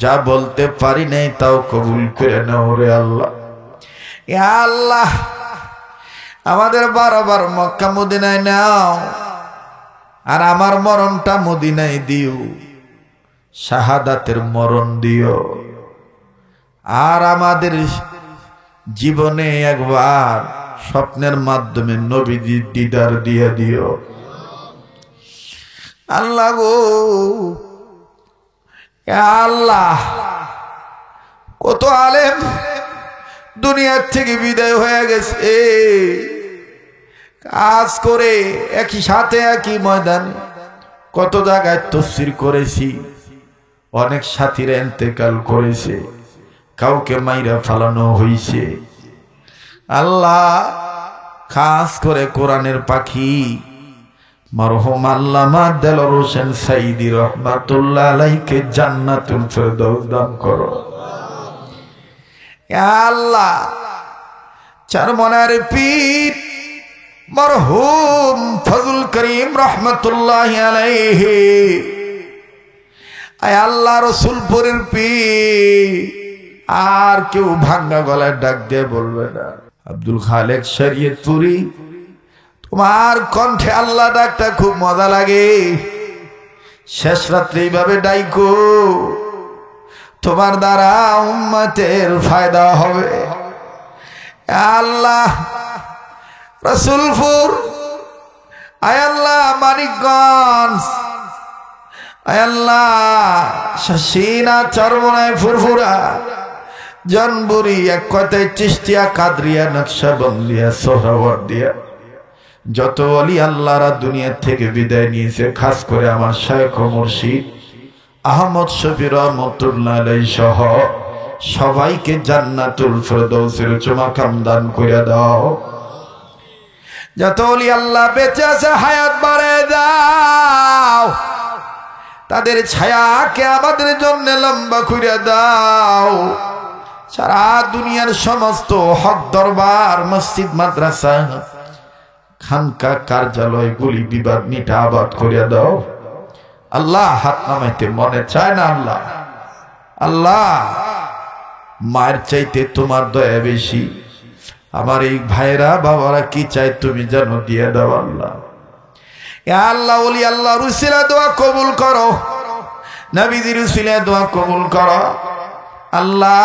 যা বলতে পারি নাই তাও কবুল করে নাও রে আল্লাহ। ইয়া আল্লাহ আমাদের বারবার মক্কা মদিনায় নাও, আর আমার মরণটা মদিনায় দিও, শাহাদাতের মরণ দিও। আর আমাদের জীবনে একবার স্বপ্নের মাধ্যমে নবীজির দিদার দিয়ে দিও আল্লাহ গো। আল্লাহ কত আলেম দুনিয়ার থেকে বিদায় হয়ে গেছে, কাজ করে একই সাথে একই ময়দানে কত জায়গায় তাফসীর করেছি। অনেক সাথীরা ইন্তেকাল করেছে, কাউকে মাইরা ফালানো হয়েছে। আল্লাহ খাস করে কোরআনের পাখি মরহুম আল্লামা দেলোয়ার হোসেন সাইদী রহমাতুল্লাহ আলাইহিকে জান্নাতুল ফেরদাউস দান করো ইয়া আল্লাহ। চারমনার পীর মরহুম ফজল করিম রহমাতুল্লাহি আলাইহি, আয় আল্লাহ রসুলপুরের পীর আর কেউ ভাঙ্গা গলায় ডাক দিয়ে বলবে না। আব্দুল খালেক শরীয়তপুরী, তোমার কণ্ঠে আল্লাহ ডাকটা খুব মজা লাগে। শেষ রাত্রে এইভাবে ডাইকো, তোমার দ্বারা উম্মতের ফায়দা হবে। আল্লাহ রসুলপুর, আয় আল্লাহ মানিকগঞ্জ, আয় আল্লাহ শাসিনা, চরমনায়, ফুরফুরা, জনবুরি, এক কথায় চিশতিয়া, কাদরিয়া, নকশবন্দিয়া, সোহরাওয়ার্দিয়া, যত ওলি আল্লাহরা দুনিয়া থেকে বিদায় নিয়েছে, খাস করে আমার শায়খ ও মুর্শিদ আহমদ শফি রহমতুল্লাহ আলাইহি সহ সবাইকে জান্নাতুল ফিরদাউসের উচ্চ মাকাম দান করে দাও। যত ওলি আল্লাহ বেঁচে আছে হায়াত বাড়ায় দাও, তাদের ছায়াকে আমাদের জন্য লম্বা করে দাও। সারা দুনিয়ার সমস্ত হক দরবার, মসজিদ, মাদ্রাসা, খানকা, কার্যালয়গুলি বিবাদ মিটা আবাদ করিয়া দাও। আল্লাহ হাত নামাইতে মনে চায় না। আল্লাহ আল্লাহ মায়ের চাইতে তোমার দয়া বেশি। আমার এই ভাইরা বাবারা কি চায় তুমি জানো, দিয়ে দাও। আল্লাহ আল্লাহ ওলি আল্লাহ রুসিলা দোয়া কবুল করো, নবীজির রুসিলা দোয়া কবুল করো। আল্লাহ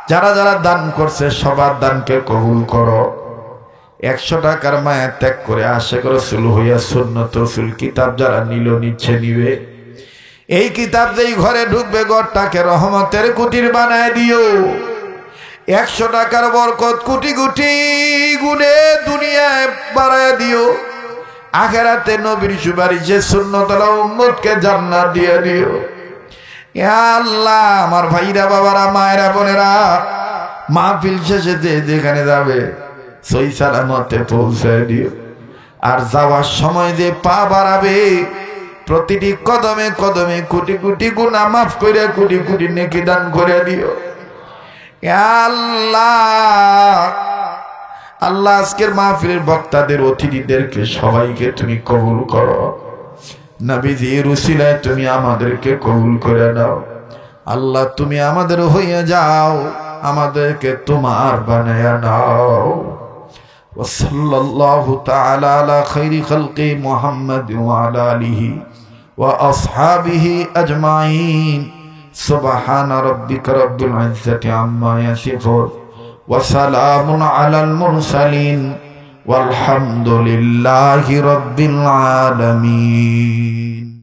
যারা যারা দান করছে সবার দানকে কবুল করো। 100 টাকার মায়া ত্যাগ করে আশিক রাসূল হইয়া সুন্নত রাসূল কিতাব যারা নিচ্ছে নিবে। এই কিতাব যেই ঘরে ঢুকবে ঘরটাকে রহমতের কুটির বানায় দিও। 100 টাকার বরকত কোটি কোটি গুণে দুনিয়ায় বাড়ায় দিও। আখিরাতে নবীর সুপারিশে সুন্নতওয়ালা উম্মতকে জান্নাত দিয়ে দিও। ইয়া আল্লাহ আমার ভাইরা বাবারা মায়েরা বোনেরা মাহফিল শেষে যেখানে যাবে সই সালামতে পৌঁছে দিও। আর যাওয়ার সময় যে পা বাড়াবে প্রতিটি কদমে কদমে কোটি কোটি গুনাহ মাফ করে কোটি কোটি নেকি দান করে দিও। ইয়া আল্লাহ আল্লাহ আজকের মাহফিলের বক্তাদের, অতিথিদেরকে সবাইকে তুমি কবুল করো। নবীজির উসিলায় তুমি আমাদেরকে কবুল করে দাও। আল্লাহ তুমি আমাদের হইয়া যাও, আমাদেরকে তোমার বানায়া নাও। ওয়াসাল্লাল্লাহু তাআলা আলা খাইরি খালকি মুহাম্মাদ ওয়া আলা আলিহি ওয়া আসহাবিহি আজমাইন। সুবহানা রাব্বিকা রাব্বিল ইজ্জাতি আম্মা ইয়াসিফুন ওয়া সালামুন আলাল মুরসালিন ওয়ালহামদুলিল্লাহি রাব্বিল আলামিন।